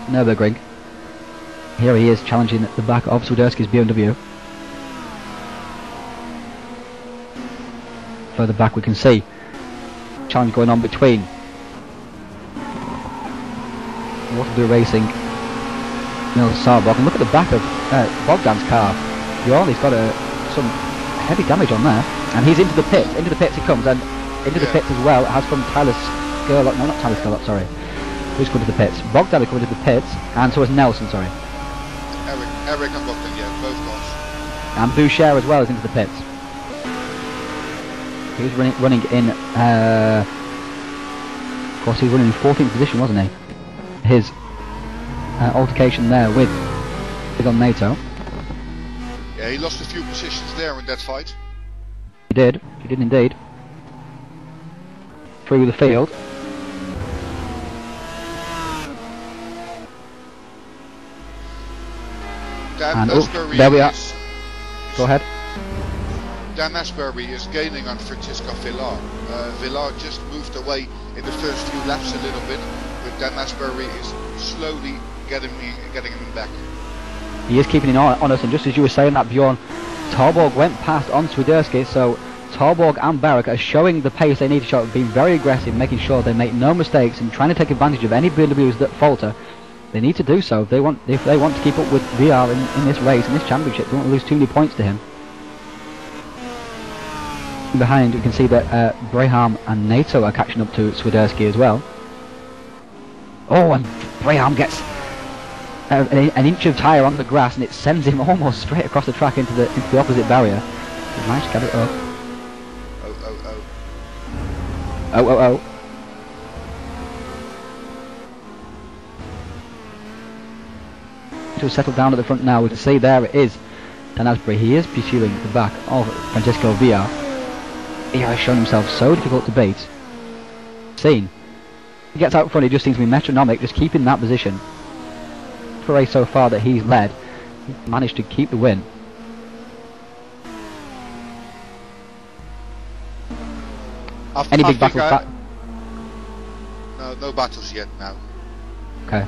Nürburgring. Here he is challenging the back of Swiderski's BMW. further back we can see challenge going on between Waterloo Racing and Sarbog. And look at the back of Bogdan's car. Bjorn, he's got some heavy damage on there, and he's into the pits. Into the pits he comes, and into the pits as well has from Tyler Skurlock. No, not Tyler Skurlock, sorry. Who's coming to the pits? Bogdan is coming to the pits, and so is Nelson, sorry. Eric and Bogdan, yeah, both cars. And Boucher as well is into the pits. He was running in, of course he was running in 14th position, wasn't he? His altercation there with Miguel Nato. Yeah, he lost a few positions there in that fight. He did indeed. Through the field. Dan Asbury there we are. Go ahead. Dan Asbury is gaining on Francisco Villar. Villar just moved away in the first few laps a little bit, but Dan Asbury is slowly getting him back. He is keeping an eye on us, and just as you were saying that, Bjorn, Torborg went past on Swiderski, so Torborg and Barrick are showing the pace they need to show, being very aggressive, making sure they make no mistakes and trying to take advantage of any BMWs that falter. They need to do so if they want to keep up with VR in this race, in this championship. They don't want to lose too many points to him. Behind we can see that Braham and Nato are catching up to Swiderski as well. Oh, and Braham gets an inch of tyre on the grass, and it sends him almost straight across the track into the opposite barrier. He's managed to get it up. Oh. To settle down at the front now, we can see there it is Dan Asbury. He is pursuing the back of Francisco Villar. He has shown himself so difficult to beat. He gets out front, he just seems to be metronomic, just keeping that position. For a race so far that he's led, he's managed to keep the win. Any big battles? No battles yet now. Okay.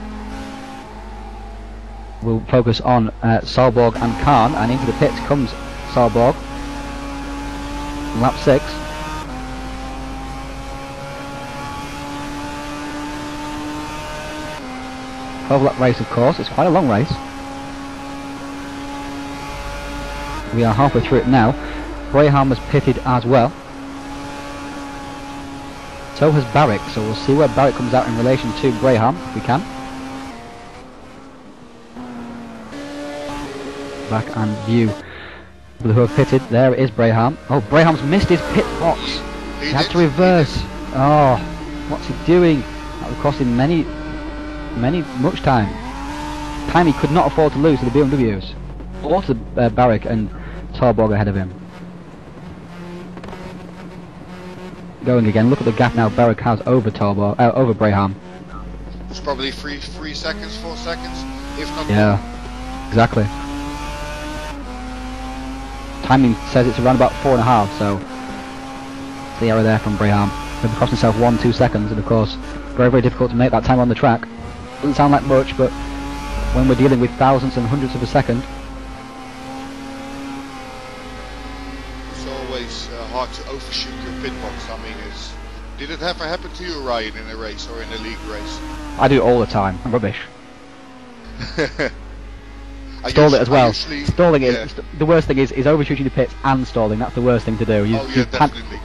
We'll focus on Saalborg and Khan, and into the pits comes Saalborg. Lap 6. Lap race, of course. It's quite a long race. We are halfway through it now. Braham has pitted as well. So has Barrick, so we'll see where Barrick comes out in relation to Braham, if we can. Back and view people who have pitted. There is Braham. Oh, Braham's missed his pit box. He had to reverse. Oh, what's he doing? That would cost him much time. Time he could not afford to lose to the BMWs. Or to Barrick and Torborg ahead of him. Going again. Look at the gap now Barrick has over over Braham. It's probably 3 seconds, 4 seconds, if not more. Yeah, exactly. Timing says it's around about 4.5, so the error there from Braham. Maybe cost himself 1-2 seconds, and of course, very, very difficult to make that time on the track. Doesn't sound like much, but when we're dealing with thousands and hundreds of a second, it's always hard to overshoot your pit box. I mean, did it ever happen to you, Ryan, in a race or in a league race? I do it all the time. I'm rubbish. Stall it as well. Stalling is the worst thing. Is overshooting the pits and stalling. That's the worst thing to do. You definitely.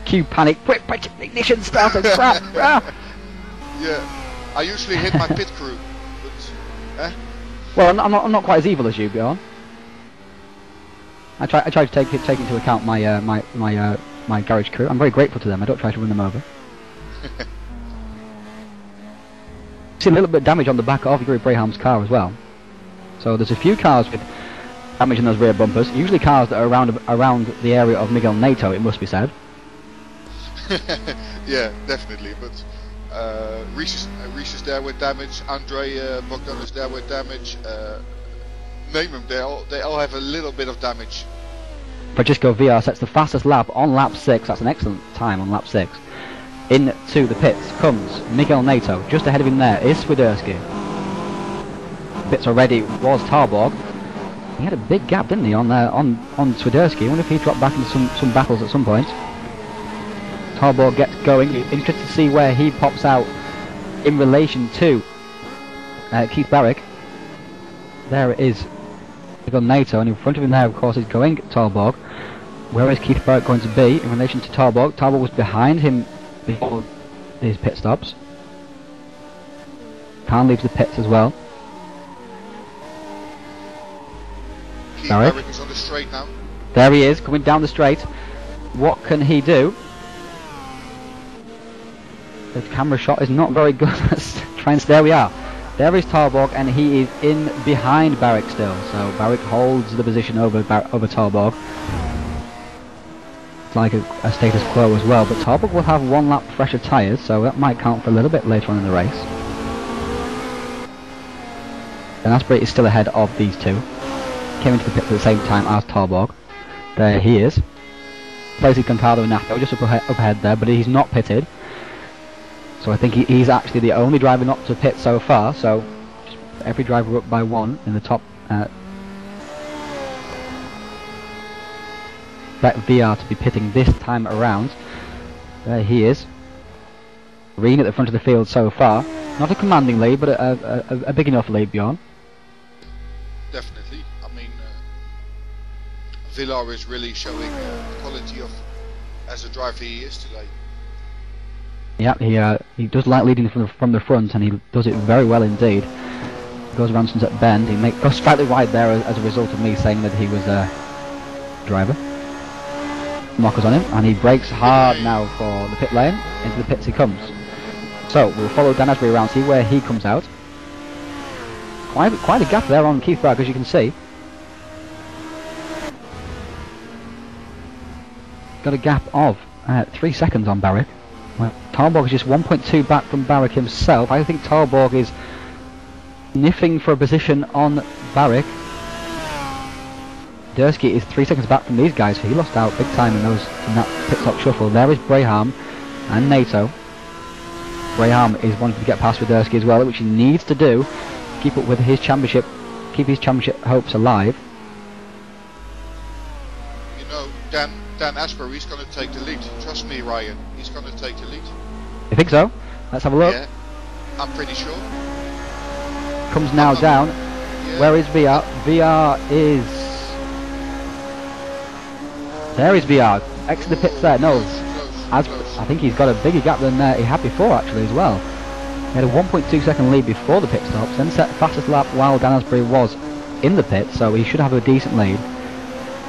Cue panic. Quick, ignition starter. Crap. Yeah, I usually hit my pit crew. But, Well, I'm not quite as evil as you, Bjorn. I try to take into account my my garage crew. I'm very grateful to them. I don't try to run them over. See a little bit of damage on the back of Yuri Braham's car as well. So there's a few cars with damage in those rear bumpers. Usually cars that are around the area of Miguel Nato, it must be said. Yeah, definitely. But Reese is there with damage. Andre Bogdan is there with damage. Name them. They all have a little bit of damage. Francisco Villar sets the fastest lap on lap 6. That's an excellent time on lap 6. Into the pits comes Miguel Nato. Just ahead of him there is Swiderski. Pits already was Torborg. He had a big gap, didn't he, on Swiderski? I wonder if he dropped back into some battles at some point. Tarborg gets going. Interested to see where he pops out in relation to Keith Barrick. There it is. We've got NATO, and in front of him there, of course, is going Tarborg. Where is Keith Barrick going to be in relation to Tarborg? Tarborg was behind him before his pit stops. Khan leaves the pits as well. Keith Barrick is on the straight now. There he is, coming down the straight. What can he do? The camera shot is not very good. Let's try and... There we are. There is Tarborg, and he is in behind Barrick still. So Barrick holds the position over Tarborg. It's like a status quo as well. But Tarborg will have 1 lap fresher tyres, so that might count for a little bit later on in the race. And Asprey is still ahead of these two. Came into the pits at the same time as Tarborg. There he is. Placing Contado and Nato just up ahead there, but he's not pitted. So I think he's actually the only driver not to pit so far, so just every driver up by 1 in the top. Expect VR to be pitting this time around. There he is. Green at the front of the field so far. Not a commanding lead, but a big enough lead, Bjorn. Definitely. I mean, Villar is really showing the quality of as a driver he is today. Yeah, he does like leading from the front, and he does it very well indeed. He goes around Sunset Bend. He goes slightly wide there as a result of me saying that he was a driver. Mockers on him, and he brakes hard now for the pit lane. Into the pits he comes. So we'll follow Dan Asbury around, see where he comes out. Quite a gap there on Keith Barrick, as you can see. Got a gap of 3 seconds on Barrick. Well, Tarborg is just 1.2 back from Barrick himself. I think Tarborg is sniffing for a position on Barrick. Dursky is 3 seconds back from these guys, so he lost out big time in that pit stop shuffle. There is Braham and NATO. Braham is wanting to get past with Dursky as well, which he needs to do. Keep up with his championship, keep his championship hopes alive. You know, Dan Asbury's going to take the lead. Trust me, Ryan. He's going to take the lead. You think so? Let's have a look. Yeah, I'm pretty sure. Comes now down. Yeah. Where is VR? VR is... There is VR. Exit the pits there. No, Close. I think he's got a bigger gap than he had before actually as well. He had a 1.2 second lead before the pit stops, then set fastest lap while Dan Asbury was in the pit, so he should have a decent lead.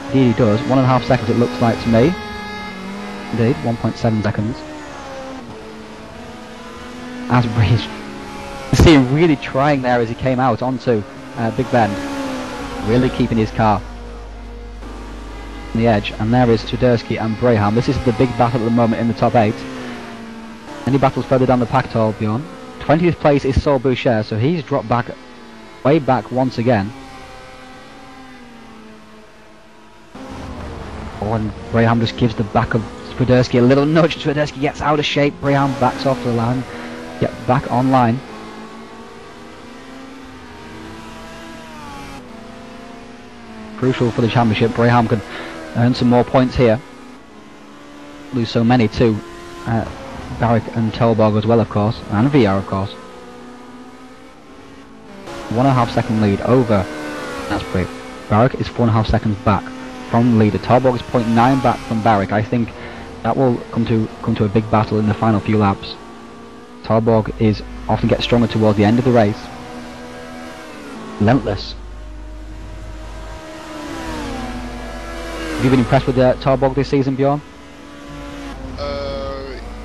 Indeed he does. 1.5 seconds it looks like to me. Indeed, 1.7 seconds. Asbury is... You see him really trying there as he came out onto Big Bend. Really keeping his car on the edge. And there is Tudursky and Braham. This is the big battle at the moment in the top 8. Any battles further down the pack at all, Bjorn? 20th place is Saul Boucher, so he's dropped back, way back once again. Oh, and Braham just gives the back of Swiderski a little nudge. Swiderski gets out of shape. Braham backs off the line. Get back online. Crucial for the championship. Braham can earn some more points here. Lose so many too. Barrick and Tarborg as well, of course, and VR, of course. 1.5 second lead over Asprey. Barrick is 4.5 seconds back from the leader. Tarborg is 0.9 back from Barrick. I think that will come to a big battle in the final few laps. Tarborg is often gets stronger towards the end of the race. Relentless. Have you been impressed with Tarborg this season, Bjorn?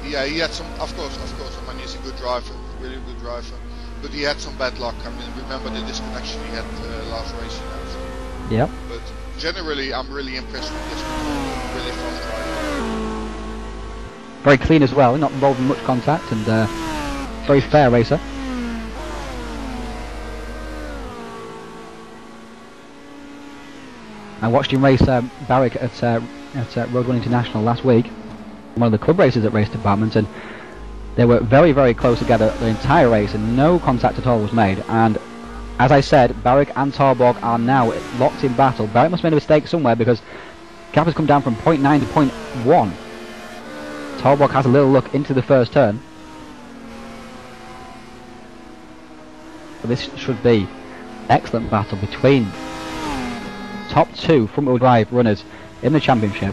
Yeah, he had some, of course. I mean, he's a good driver, really good driver. But he had some bad luck. I mean, remember the disconnection he had last race, you know. So. Yep. But generally, I'm really impressed with this one. Really fast driver. Very clean as well, not involved in much contact, and very fair racer. I watched him race Barrick at Road 1 International last week. One of the club races at Race Department, and they were very, very close together the entire race, and no contact at all was made. And as I said, Barrick and Tarborg are now locked in battle. Barrick must have made a mistake somewhere, because gap has come down from 0.9 to 0.1. Tarbog has a little look into the first turn. But this should be excellent battle between top two front-wheel drive runners in the championship.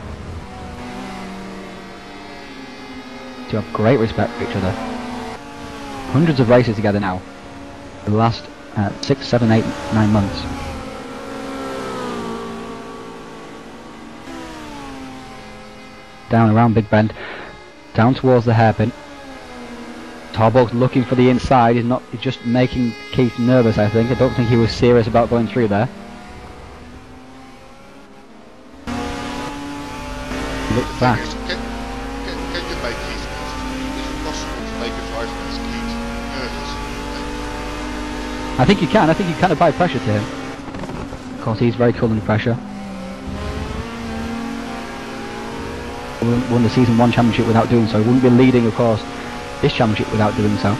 To have great respect for each other. Hundreds of races together now. The last 6, 7, 8, 9 months. Down around Big Bend, down towards the hairpin. Tarbog's looking for the inside. He's just making Keith nervous, I think. I don't think he was serious about going through there. Looks back. Can you make Keith nervous? Is it possible to make a driver that's Keith nervous? I think you can. I think you can apply pressure to him. Of course, he's very cool under pressure. Won the Season 1 championship without doing so. He wouldn't be leading, of course, this championship without doing so.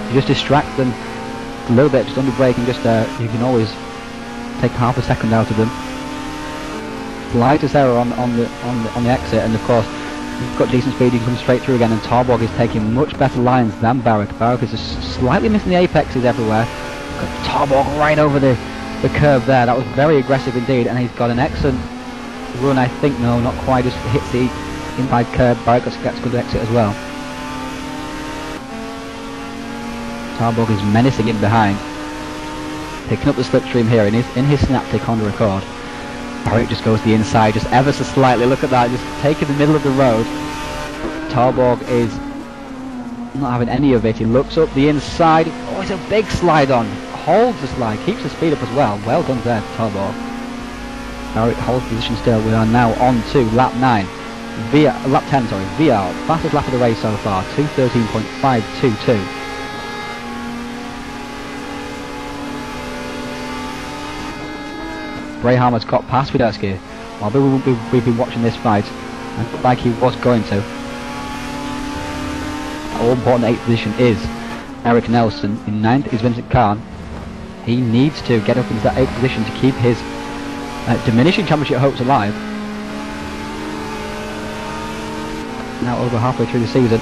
You just distract them a little bit, just under brake, and just you can always take half a second out of them. Slightest error on the exit, and of course you've got decent speed. You can come straight through again, and Tarbog is taking much better lines than Barrick. Barrick is just slightly missing the apexes everywhere. Got Tarbog right over the curve there. That was very aggressive indeed, and he's got an excellent run. I think no, not quite, just hits the inside curve. Barrick gets good exit as well. Tarbog is menacing in behind, picking up the slipstream here in his Synaptic Honda Accord. Barrick just goes to the inside, just ever so slightly. Look at that, just taking the middle of the road. Tarbog is not having any of it. He looks up the inside. Oh, it's a big slide on. Holds the slide, keeps the speed up as well. Well done there, Tarbog. Barrick holds position still. We are now on to lap 9. Lap 10, sorry. VR, fastest lap of the race so far, 2:13.522. Brayhammer's got past Widerski while we've been watching this fight, and looked like he was going to. All important 8th position is Eric Nelson. In 9th is Vincent Kahn. He needs to get up into that 8th position to keep his diminishing championship hopes alive. Now over halfway through the season,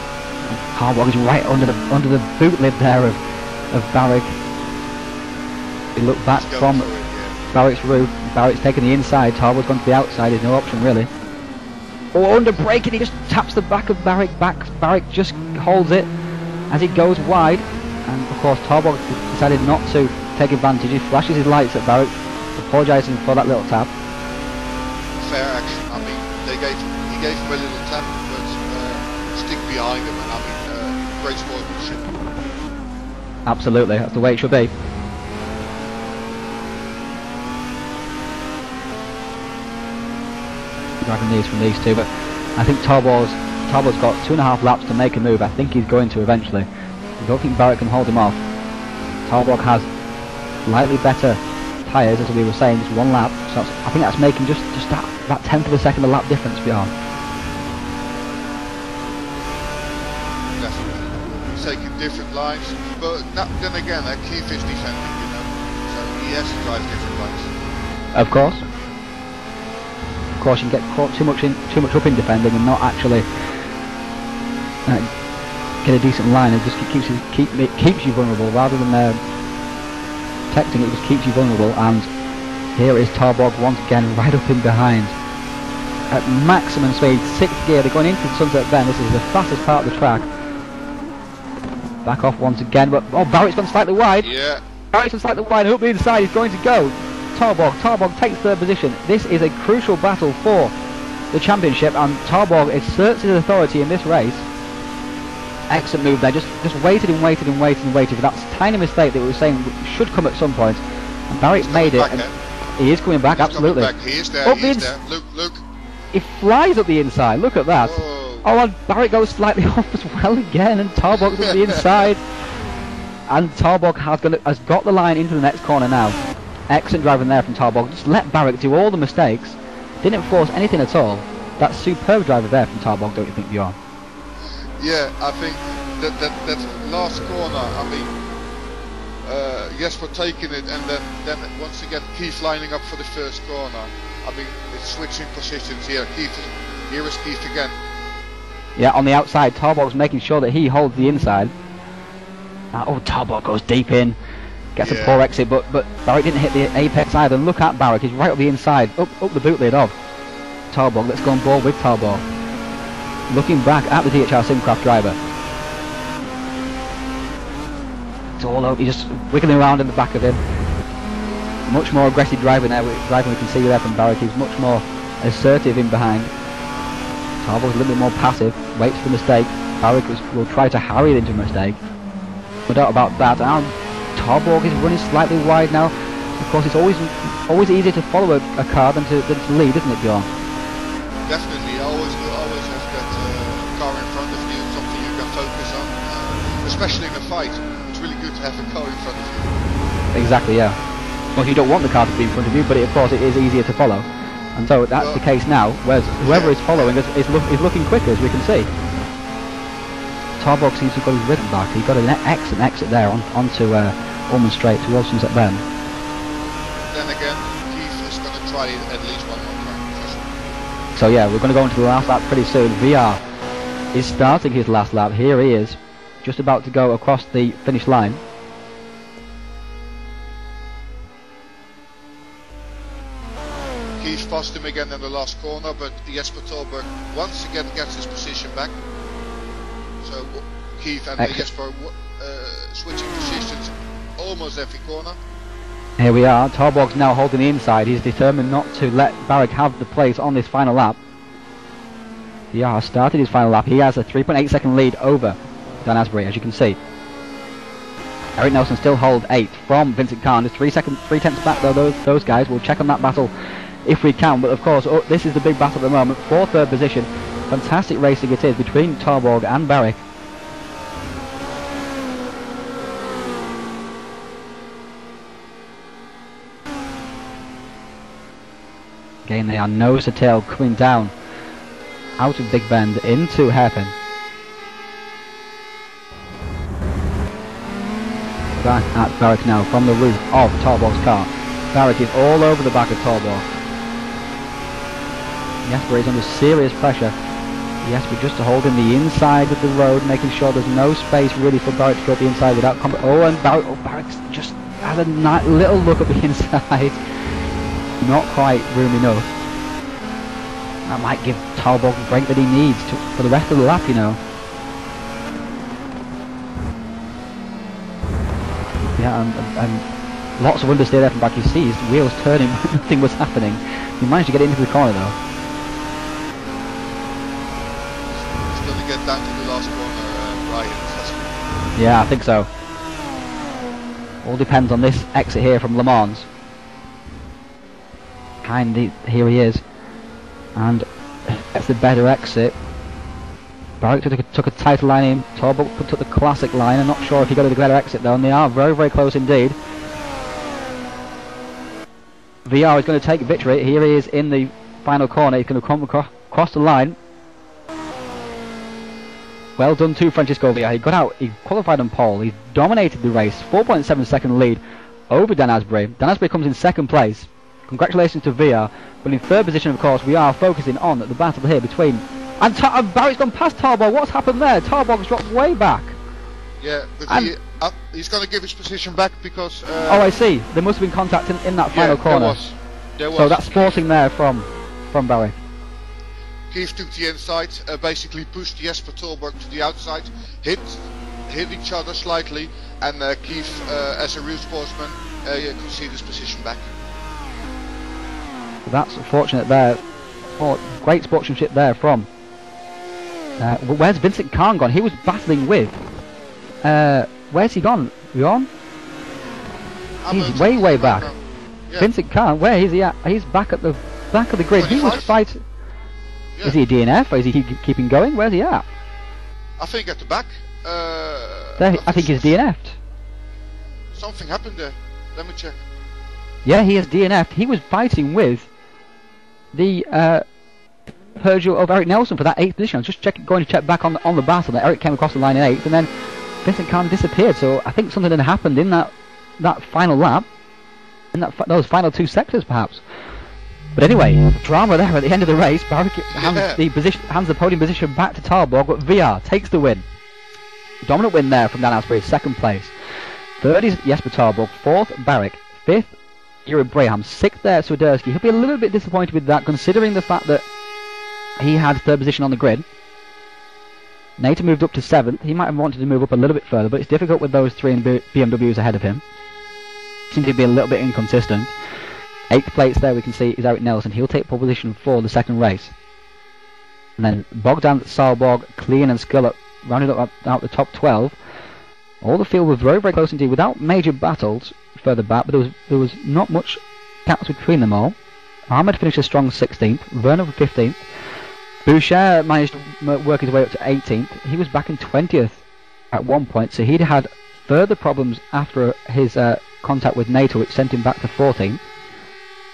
Tarbog is right under the boot lid there of Barrick. He looked back from Barrick's roof. Barrick's taking the inside. Tarbog's gone to the outside. There's no option really. Oh, under braking, he just taps the back of Barrick back. Barrick just holds it as he goes wide, and of course Tarbog decided not to take advantage. He flashes his lights at Barrick, apologising for that little tap. Fair action. I mean, he gave him a little tap, but stick behind him, and I mean, great sportsmanship. Absolutely, that's the way it should be. Driving these from these two, but I think Tarbog's got 2.5 laps to make a move. I think he's going to eventually. I don't think Barrick can hold him off. Tarbog has slightly better tyres, as we were saying, just 1 lap, so I think that's making just that 1/10 of a second a lap difference beyond. Definitely. He's taking different lines, but then again, Keith is defending, you know, so he has to drive different lines. Of course. Of course, you can get caught too much up in defending and not actually get a decent line. It just keeps you vulnerable rather than protecting. It just keeps you vulnerable. And here is Tarbog once again right up in behind at maximum speed, 6th gear. They're going into Sunset Bend. This is the fastest part of the track. Back off once again, but oh, Barrett's gone slightly wide. Yeah. Barrett's gone slightly wide. Up the inside, he's going to go. Tarbog takes 3rd position. This is a crucial battle for the championship, and Tarbog asserts his authority in this race. Excellent move there. Just waited and waited and waited and waited for that tiny mistake that we were saying should come at some point. And Barrett made it. And he is coming back, absolutely. Coming back. He is there. He is there. Look. He flies up the inside. Look at that. Whoa. Oh, and Barrett goes slightly off as well again, and Tarbog's up the inside. And Tarbog has got the line into the next corner now. Excellent driving there from Tarbog. Just let Barrick do all the mistakes. Didn't force anything at all. That's superb driver there from Tarbog, don't you think, Bjorn? Yeah, I think that last corner, I mean, Jesper taking it, and then once again Keith lining up for the first corner. I mean, it's switching positions here. Here is Keith again. Yeah, on the outside, Tarbog's making sure that he holds the inside. Tarbog goes deep in, gets a poor exit, but Barrick didn't hit the apex either. And look at Barrick, he's right up the inside, up the boot lid of Tarbog. Let's go on board with Tarbog. Looking back at the DHR Simcraft driver. It's all over, he's just wiggling around in the back of him. Much more aggressive driving there, we can see there from Barrick. He's much more assertive in behind. Tarbog's a little bit more passive, waits for the mistake. Barrick will try to harry it into a mistake. No doubt about that. And Tarbog is running slightly wide now. Of course, it's always easier to follow a car than to lead, isn't it, Bjorn? Definitely, you always have that car in front of you, something you can focus on, especially in a fight. It's really good to have a car in front of you. Exactly, yeah. Well, you don't want the car to be in front of you, but of course it is easier to follow. And so that's the case now, whereas whoever is following us is looking quicker, as we can see. Tarbog seems to have got his rhythm back. He got an excellent exit there onto Ulman Straight towards Sunset Bend. Then again, Keith is going to try at least one more time. So yeah, we're going to go into the last lap pretty soon. VR is starting his last lap. Here he is, just about to go across the finish line. Keith passed him again in the last corner, but Jesper Tolberg once again gets his position back. So Keith and Jesper switching positions almost every corner. Here we are, Tarbog's now holding the inside. He's determined not to let Barrick have the place on this final lap. He has started his final lap. He has a 3.8 second lead over Dan Asbury, as you can see. Eric Nelson still holds 8 from Vincent Kahn. Just 3 tenths back though, those guys. We'll check on that battle if we can, but of course this is the big battle at the moment for third position. Fantastic racing it is between Tarbog and Barrick. Again, they are nose to tail coming down out of Big Bend into Hairpin. Back at Barrick now from the roof of Tarbog's car. Barrick is all over the back of Tarbog. Jesper is under serious pressure. Jesper just to hold in the inside of the road, making sure there's no space really for Barrick to go up the inside without combat. And Barrick just has a little look at the inside. Not quite room enough. That might give Tarbog the break that he needs for the rest of the lap, you know. Yeah, and lots of understeer there from back. You see his wheels turning, nothing was happening. He managed to get into the corner though. Get down to the last corner, Ryan. Yeah, I think so. All depends on this exit here from Le Mans. Here he is, and that's the better exit. Barrick took a tighter line in. Tarbog took the classic line. I'm not sure if he got the better exit though, and they are very, very close indeed. VR is going to take victory. Here he is in the final corner. He's going to come across the line. Well done to Francisco VR. He got out, he qualified on pole, he dominated the race, 4.7 second lead over Dan Asbury. Dan Asbury comes in second place. Congratulations to VR. But in third position, of course, we are focusing on the battle here between... And Barrick's gone past Tarbog. What's happened there? Tarbog's dropped way back. Yeah, but he's going to give his position back because... oh, I see. There must have been contact in that final corner. There was. So that's sporting there from Barrick. Keith took the inside, basically pushed Jesper Tolberg to the outside, hit each other slightly, and Keith, as a real sportsman, conceded his position back. That's unfortunate there. Oh, great sportsmanship there from... where's Vincent Kahn gone? He was battling with... where's he gone? Gone? He's way back. Yeah. Vincent Kahn, where is he at? He's back at the back of the grid. 25? He was fighting... Yeah. Is he a DNF or is he keeping going? Where's he at? I think at the back. I think he's DNF'd. Something happened there. Let me check. Yeah, he is DNF'd. He was fighting with the Peugeot of Eric Nelson for that 8th position. I was just going to check back on the battle. That Eric came across the line in 8th, and then Vincent Kahn disappeared. So I think something had happened in that that final lap, in those final 2 sectors perhaps. But anyway, drama there at the end of the race. Barrick hands the podium position back to Talborg, but VR takes the win. Dominant win there from Dan Asprey, 2nd place. 3rd is Jesper Talborg, 4th Barrick, 5th Yuri Braham, 6th there Swiderski. He'll be a little bit disappointed with that, considering the fact that he had 3rd position on the grid. Nato moved up to 7th. He might have wanted to move up a little bit further, but it's difficult with those 3 BMWs ahead of him. Seems to be a little bit inconsistent. 8th place there we can see is Eric Nelson. He'll take pole position for the 2nd race. And then Bogdan Salborg, Klein and Scullop rounded up out the top 12. All the field were very, very close indeed, without major battles further back, but there was not much gaps between them all. Ahmed finished a strong 16th, Werner 15th. Boucher managed to work his way up to 18th. He was back in 20th at one point, so he'd had further problems after his contact with NATO, which sent him back to 14th.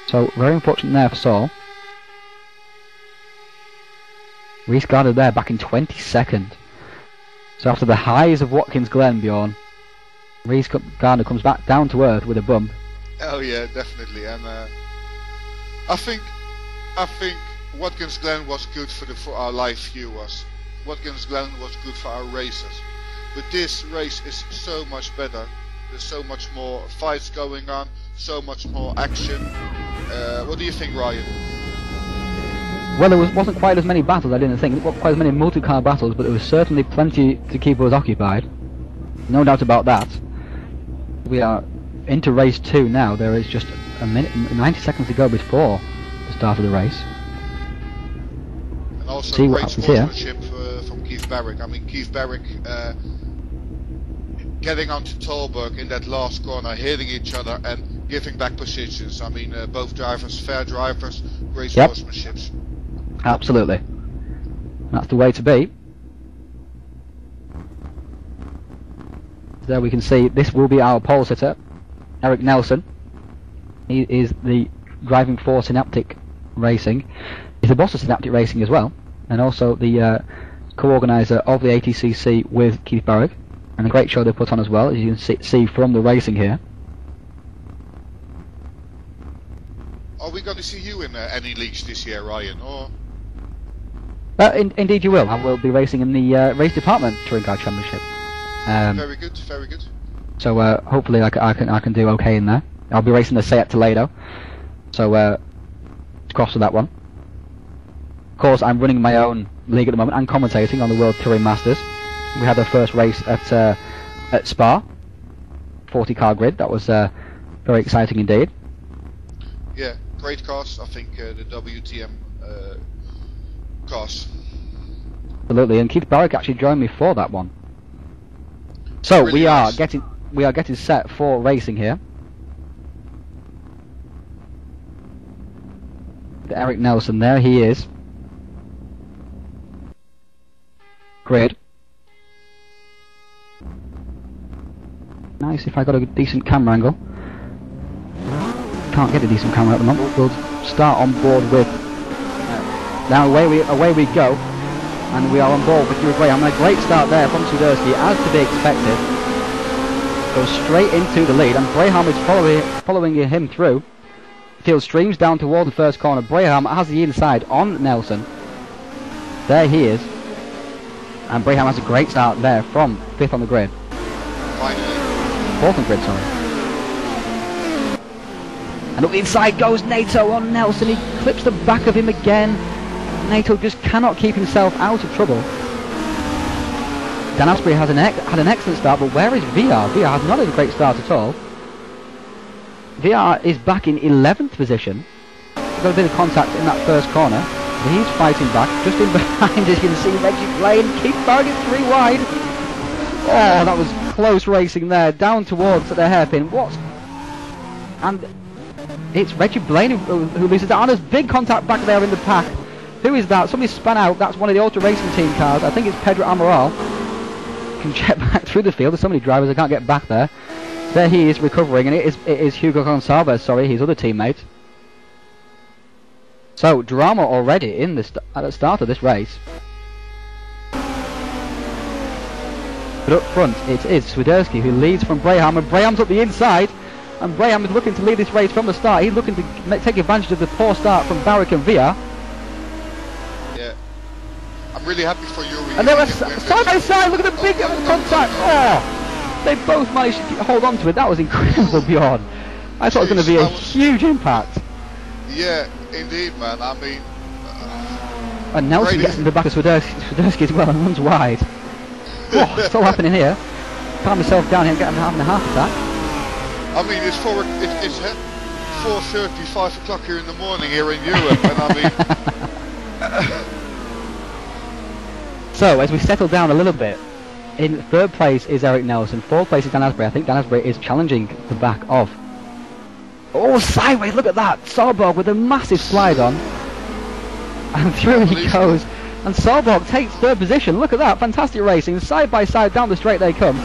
So very unfortunate there for Saul. Reese Gardner there back in 22nd. So after the highs of Watkins Glen, Bjorn, Reese Gardner comes back down to earth with a bump. Oh yeah, definitely. And I think Watkins Glen was good for our live viewers. Watkins Glen was good for our racers. But this race is so much better. There's so much more fights going on, so much more action. What do you think, Ryan? Well, there wasn't quite as many battles, I didn't think. There weren't quite as many multi-car battles, but there was certainly plenty to keep us occupied. No doubt about that. We are into race 2 now. There is just a minute, 90 seconds to go before the start of the race. And also see great sportsmanship from Keith Barrick. I mean, Keith Barrick getting onto Talberg in that last corner, hitting each other and giving back positions. I mean, both drivers, fair drivers, great sportsmanship. Absolutely. That's the way to be. There we can see this will be our pole sitter, Eric Nelson. He is the driving for Synaptic Racing. He's the boss of Synaptic Racing as well, and also the co-organiser of the ATCC with Keith Barrick, and a great show they put on as well, as you can see from the racing here. Are we going to see you in any leagues this year, Ryan? Or indeed you will. I will be racing in the race department touring car championship. Very good, very good. So hopefully I can do okay in there. I'll be racing the Seat Toledo, so cross to that one. Of course, I'm running my own league at the moment and commentating on the World Touring Masters. We had our first race at Spa, 40 car grid. That was very exciting indeed. Yeah, great cars. I think the WTM cars. Absolutely, and Keith Barrick actually joined me for that one. So really we nice. are getting set for racing here. Eric Nelson, there he is. Grid. Nice if I got a decent camera angle. Can't get a decent camera at the moment. We'll start on board with. Now away we go, and we are on board with Yuri Graham. A great start there from Sudersky, as to be expected. Goes straight into the lead, and Braham is following him through. Field streams down toward the first corner. Braham has the inside on Nelson. There he is. And Braham has a great start there from 5th on the grid. Finally. 4th on the grid, sorry. And up the inside goes NATO on Nelson. He clips the back of him again. NATO just cannot keep himself out of trouble. Dan Asprey had an excellent start, but where is VR? VR has not had a great start at all. VR is back in 11th position. Got a bit of contact in that first corner. But he's fighting back. Just in behind, as you can see, Reggie Blaine. Keith Barrick is 3 wide. Oh, that was close racing there. Down towards the hairpin. And it's Reggie Blaine who loses out. And there's big contact back there in the pack. Who is that? Somebody spun out. That's one of the Auto Racing Team cars. I think it's Pedro Amaral. Can jet back through the field. There's so many drivers I can't get back there. There he is recovering, and it is Hugo Gonçalves, sorry, his other teammate. So, drama already at the start of this race. But up front, it is Swiderski who leads from Braham, and Braham's up the inside. And Braham is looking to lead this race from the start. He's looking to take advantage of the poor start from Barrick and VR. Yeah. I'm really happy for you. And they were side by side. Look at the big contact. Oh, they both managed to hold on to it. That was incredible, Bjorn. I thought it was going to be a huge impact. Yeah, indeed, man. I mean... and Nelson gets in the back of Swiderski as well and runs wide. Oh, it's all happening here. Calm myself down here and having a heart attack. I mean, it's 4:30, 5 o'clock here in the morning here in Europe, and I mean... So, as we settle down a little bit, in third place is Eric Nelson, fourth place is Dan Asbury. I think Dan Asbury is challenging the back of... oh, sideways, look at that! Sarborg with a massive slide on. And through he goes. And Sarborg takes third position. Look at that, fantastic racing. Side by side, down the straight they come.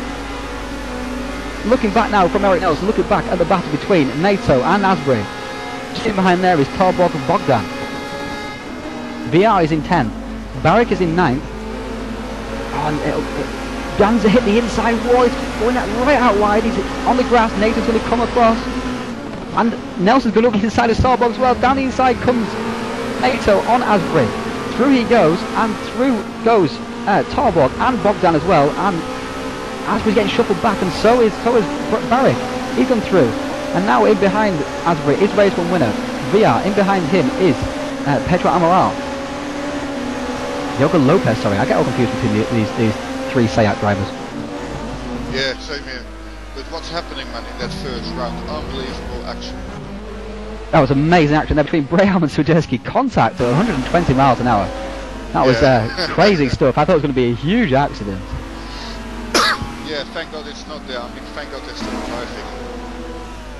Looking back now from Eric Nelson, looking back at the battle between NATO and Asbury. Just in behind there is Tarborg and Bogdan. VR is in 10th. Barrick is in 9th. And Dan's hit the inside wall. He's going right out wide. He's on the grass. Nathan's going to come across. And Nelson's going to look inside of Sarborg as well. Down the inside comes NATO on Asbury. Through he goes, and through goes Tarborg and Bogdan as well. And Asbury's getting shuffled back, and so is Barrick. He's gone through. And now in behind Asbury is race 1 winner. VR. In behind him is Pedro Amaral. Jogan Lopez, sorry, I get all confused between these three SEAT drivers. Yeah, same here. But what's happening, man, in that first round? Unbelievable action. That was amazing action there between Braham and Swiderski. Contact at 120 miles an hour. That was crazy stuff. I thought it was going to be a huge accident. Yeah, thank God it's not there. I mean, thank God they're still driving.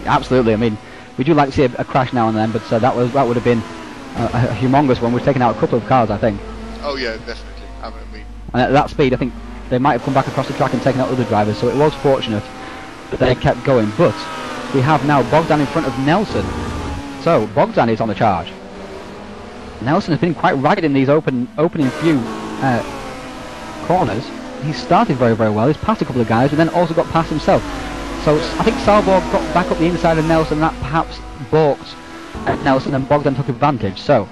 Absolutely. I mean, we do like to see a crash now and then, but that would have been a humongous one. We've taken out a couple of cars, I think. Oh yeah, definitely. I mean, and at that speed, I think they might have come back across the track and taken out other drivers. So it was fortunate that they kept going. But we have now Bogdan in front of Nelson. So Bogdan is on the charge. Nelson has been quite ragged in these opening few corners. He started very, very well. He's passed a couple of guys, but then also got past himself. So I think Sarborg got back up the inside of Nelson, and that perhaps balked Nelson, and Bogdan took advantage. So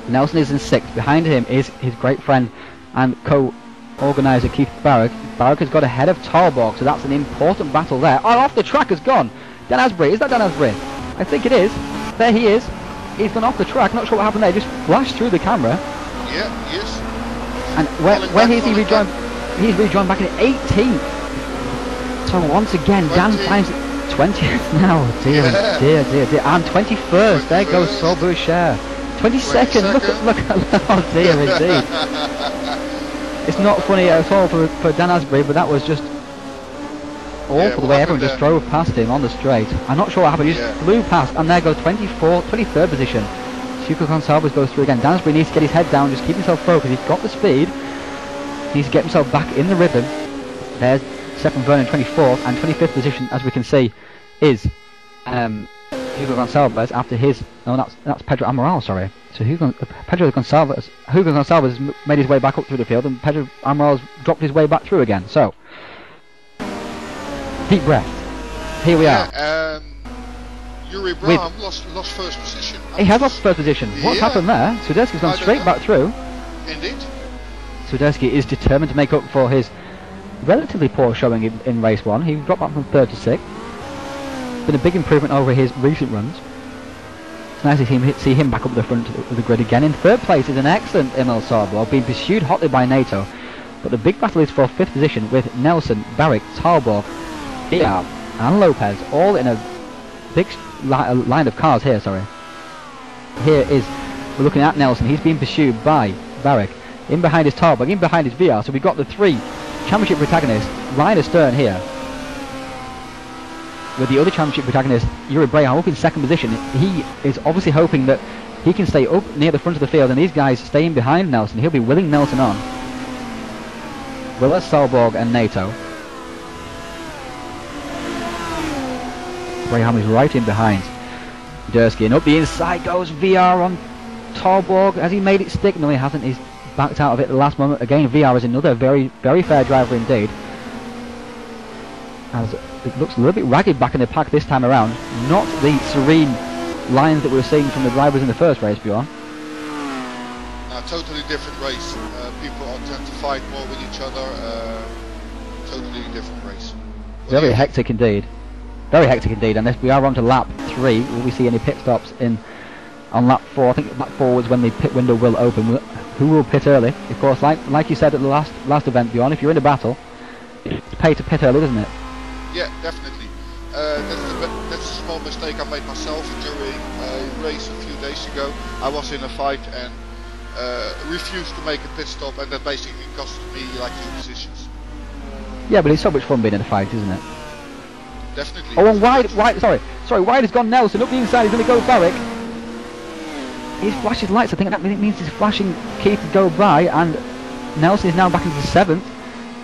Nelson is in 6th. Behind him is his great friend and co-organiser Keith Barrick. Barrick has got ahead of Tarborg, so that's an important battle there. Oh, off the track has gone. Dan Asbury. Is that Dan Asbury? I think it is. There he is. He's gone off the track. Not sure what happened there. Just flashed through the camera. Yeah, he is. And where is he rejoined? He's rejoined back in 18th. So once again, Dan finds 20th now. Dear. And 21st. There goes Sauber-Cher. 22nd. Look at oh dear indeed. It's not funny at all for Dan Asbury, but that was just awful the way everyone just drove past him on the straight. I'm not sure what happened. He just flew past, and there goes 23rd position. Hugo Gonçalves goes through again. Dan Asbury needs to get his head down, just keep himself focused. He's got the speed. He needs to get himself back in the rhythm. There's Stefan Vernon 24th, and 25th position, as we can see, is Hugo Gonçalves after his... no, that's Pedro Amaral, sorry. So Hugo Gonçalves made his way back up through the field, and Pedro Amaral's dropped his way back through again. So, deep breath. Here we are. Yuri Brahm lost first position. He has lost first position. What's happened there? Swiderski's gone straight back through. Indeed. Swiderski is determined to make up for his relatively poor showing in race 1. He dropped back from 3rd to 6th. Been a big improvement over his recent runs. It's nice to see him back up the front of the grid again. In 3rd place is an excellent Emil Sarborg, being pursued hotly by NATO. But the big battle is for 5th position with Nelson, Barrick, Tarborg, Diab and Lopez, all in a big line of cars here, sorry. Here is, we're looking at Nelson. He's being pursued by Barrick. In behind is Tarborg, in behind is VR. So we've got the 3 championship protagonists, line astern here. With the other championship protagonist, Yuri Braham, up in 2nd position. He is obviously hoping that he can stay up near the front of the field, and these guys staying behind Nelson. He'll be willing Nelson on. Willer, Sarborg and NATO. Braham is right in behind Dursky, and up the inside goes VR on Tarborg. Has he made it stick? No, he hasn't. He's backed out of it at the last moment. Again, VR is another very, very fair driver indeed. As it looks a little bit ragged back in the pack this time around. Not the serene lines that we were seeing from the drivers in the first race, Bjorn. Totally different race. People tend to fight more with each other. Totally different race. Very hectic indeed. Very hectic indeed. And if we are on to lap 3, will we see any pit stops on lap 4? I think lap 4 is when the pit window will open. Who will pit early? Of course, like you said at the last event, Bjorn, if you're in a battle, it's pay to pit early, doesn't it? Yeah, definitely. That's a small mistake I made myself during a race a few days ago. I was in a fight and refused to make a pit stop, and that basically cost me like 2 positions. Yeah, but it's so much fun being in a fight, isn't it? Definitely. Oh, and wide, wide has gone Nelson, up the inside, he's going to go Barrick. He's flashed his lights, I think that means he's flashing Keith to go by, and Nelson is now back into 7th,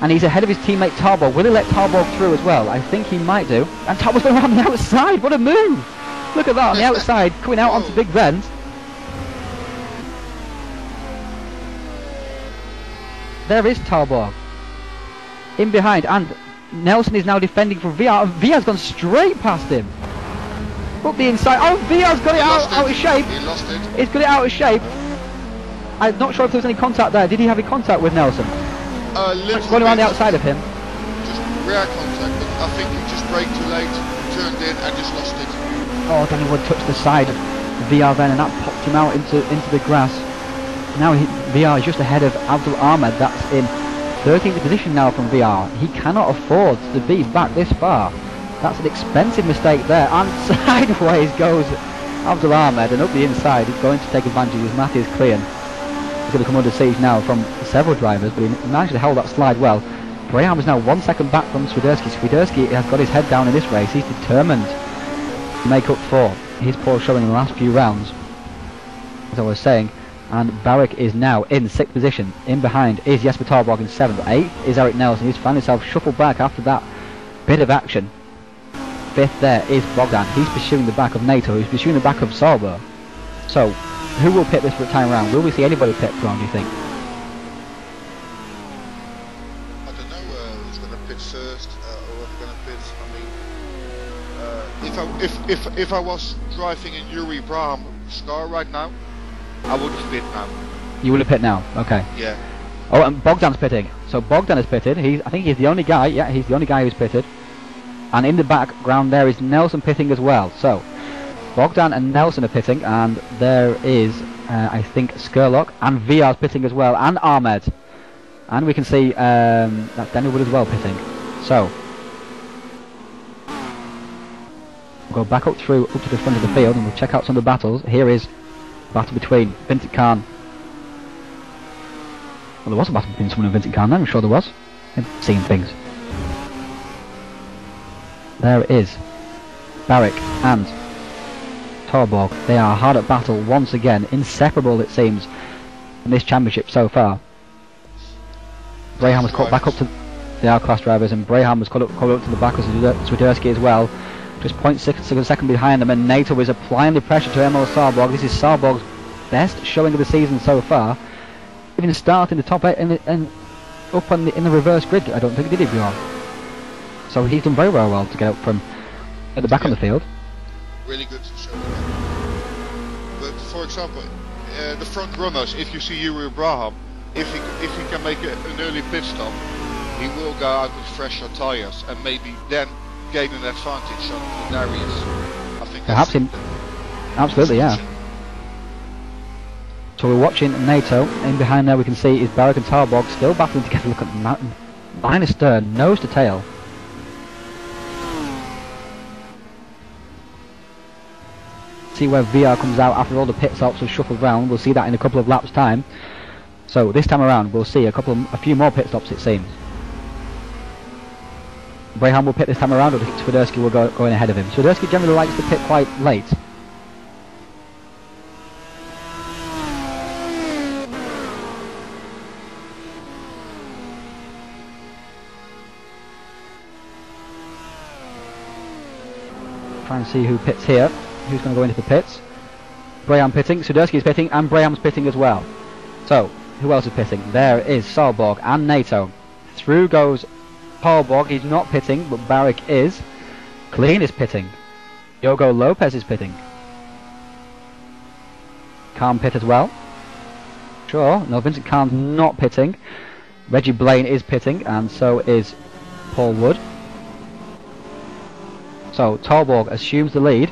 and he's ahead of his teammate Tarborg. Will he let Tarborg through as well? I think he might do. And Tarborg's going around the outside, what a move! Look at that, on the outside, coming out onto Big Bend. There is Tarborg in behind, and Nelson is now defending for VR, and VR's gone straight past him. Up the inside. Oh, VR's got it out of shape. He lost it. He's got it out of shape. I'm not sure if there was any contact there. Did he have a contact with Nelson? Going around the outside of him. Just rare contact, but I think he just braked too late, turned in, and just lost it. Oh, Danny Wood touched the side of VR then, and that popped him out into the grass. Now VR is just ahead of Abdul Ahmed. That's in 13th position now from VR. He cannot afford to be back this far. That's an expensive mistake there, and sideways goes Abdul Ahmed, and up the inside he's going to take advantage as Matthias Klein. He's going to come under siege now from several drivers, but he managed to hold that slide well. Graham is now 1 second back from Swiderski. Swiderski has got his head down in this race. He's determined to make up for his poor showing in the last few rounds, as I was saying. And Barrick is now in 6th position. In behind is Jesper Tarborg in 7th. 8th is Eric Nelson. He's found himself shuffled back after that bit of action. 5th there is Bogdan. He's pursuing the back of NATO. He's pursuing the back of Sauber. So, who will pit this time round? Will we see anybody pit from, do you think? I don't know who's going to pit first, or who's going to pit. I mean, if I was driving in Yuri Braham's car right now, I would have pit now. You would have pit now? Okay. Yeah. Oh, and Bogdan's pitting. So Bogdan is pitted. I think he's the only guy. Yeah, he's the only guy who's pitted. And in the background there is Nelson pitting as well. So Bogdan and Nelson are pitting, and there is, I think, Skurlock and VR's pitting as well, and Ahmed. And we can see that's Daniel Wood as well pitting. So we'll go back up to the front of the field, and we'll check out some of the battles. Here is battle between Vincent Khan. Well, there was a battle between someone and Vincent Khan then, I'm sure there was. I've seen things. There is Barrick and Tarborg. They are hard at battle once again, inseparable it seems in this championship so far. Braham was caught back up to the R-Class drivers, and Braham was caught up to the back of Swiderski as well. Just 0.6 of a second behind them, and NATO is applying the pressure to Emil Sauberg. This is Sauberg's best showing of the season so far. Even starting the top 8 and up in the reverse grid, I don't think did he, Bjorn? So he's done very well to get up from at the back on the field. Really good show. But for example, the front runners, if you see Yuri Braham, if he can make an early pit stop, he will go out with fresher tyres and maybe then gain an advantage on Darius. I think perhaps him. Absolutely, yeah. So we're watching NATO. In behind there we can see is Barrick and Tarborg still battling together. Look at the mountain. Line astern, nose to tail. See where VR comes out after all the pit stops have shuffled round. We'll see that in a couple of laps time. So this time around we'll see a few more pit stops it seems. Braham will pit this time around, or Swiderski will go in ahead of him. Swiderski generally likes to pit quite late. Try and see who pits here. Who's going to go into the pits? Braham pitting, Swiderski is pitting, and Braham's pitting as well. So, who else is pitting? There is Sauberg and NATO. Through goes Torborg, he's not pitting, but Barrick is. Clean is pitting. Yogo Lopez is pitting. Khan pit as well. Sure, no, Vincent Khan's not pitting. Reggie Blaine is pitting, and so is Paul Wood. So Torborg assumes the lead.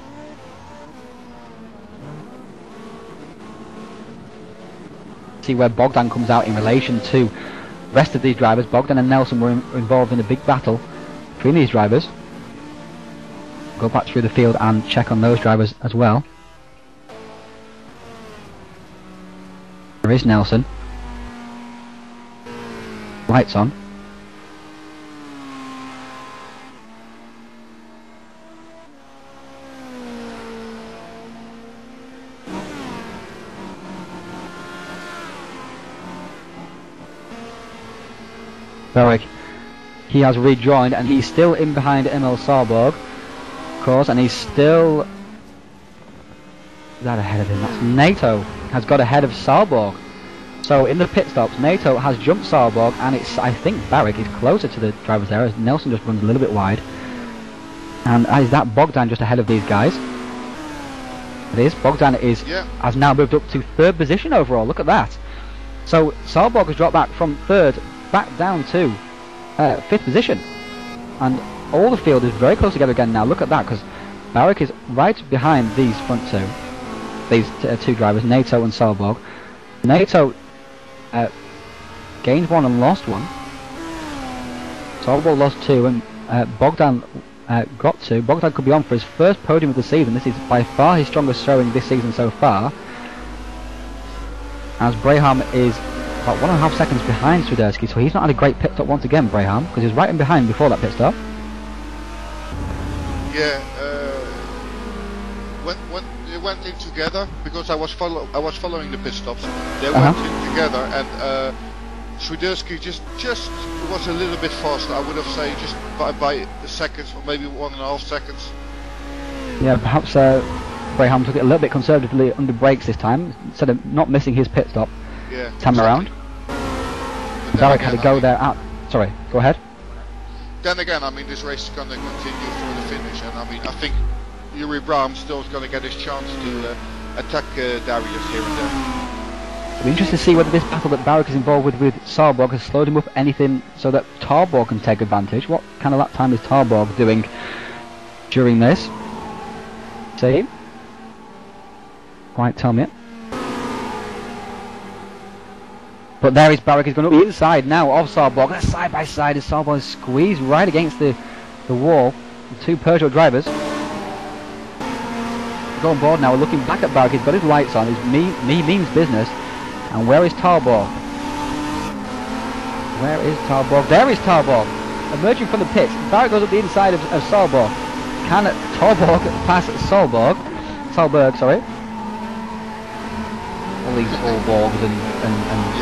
See where Bogdan comes out in relation to the rest of these drivers. Bogdan and Nelson were involved in a big battle between these drivers. Go back through the field and check on those drivers as well. There is Nelson. Lights on. Barrick, he has rejoined and he's still in behind Emil Sarborg, of course, and he's still... Is that ahead of him? That's NATO has got ahead of Sarborg. So in the pit stops, NATO has jumped Sarborg, and it's, I think Barrick is closer to the drivers there as Nelson just runs a little bit wide. And is that Bogdan just ahead of these guys? It is. Bogdan has now moved up to 3rd position overall. Look at that. So Sarborg has dropped back from 3rd back down to 5th position, and all the field is very close together again now. Look at that, because Barrick is right behind these front two, these two drivers, NATO and Sarborg. NATO gained 1 and lost 1. Sarborg lost 2, and Bogdan got 2. Bogdan could be on for his first podium of the season. This is by far his strongest showing this season so far, as Braham is about 1.5 seconds behind Swiderski, so he's not had a great pit stop once again, Braham, because he was right in behind before that pit stop. Yeah, when they went in together, because I was following the pit stops. They went in together, and Swiderski just was a little bit faster. I would have said just by seconds, or maybe 1.5 seconds. Yeah, perhaps Braham took it a little bit conservatively under brakes this time, instead of not missing his pit stop. Yeah, time around. Barrick had to go there out. Sorry, go ahead. Then again, I mean, this race is going to continue through the finish, and I mean, I think Yuri Brahm still is going to get his chance to attack Darius here and there. It'll be interesting to see whether this battle that Barrick is involved with Sarborg has slowed him up anything so that Torborg can take advantage. What kind of lap time is Torborg doing during this? See? Quite tell me it. But there is Barrick, he's going up the inside now of Sarborg. That's side by side as Sarborg is squeezed right against the wall. The 2 Peugeot drivers go on board now. We're looking back at Barrick. He's got his lights on. His means business. And where is Torborg? Where is Torborg? There is Torborg, emerging from the pits. Barrick goes up the inside of Sarborg. Can Torborg pass Sarborg, sorry. All these Allborgs and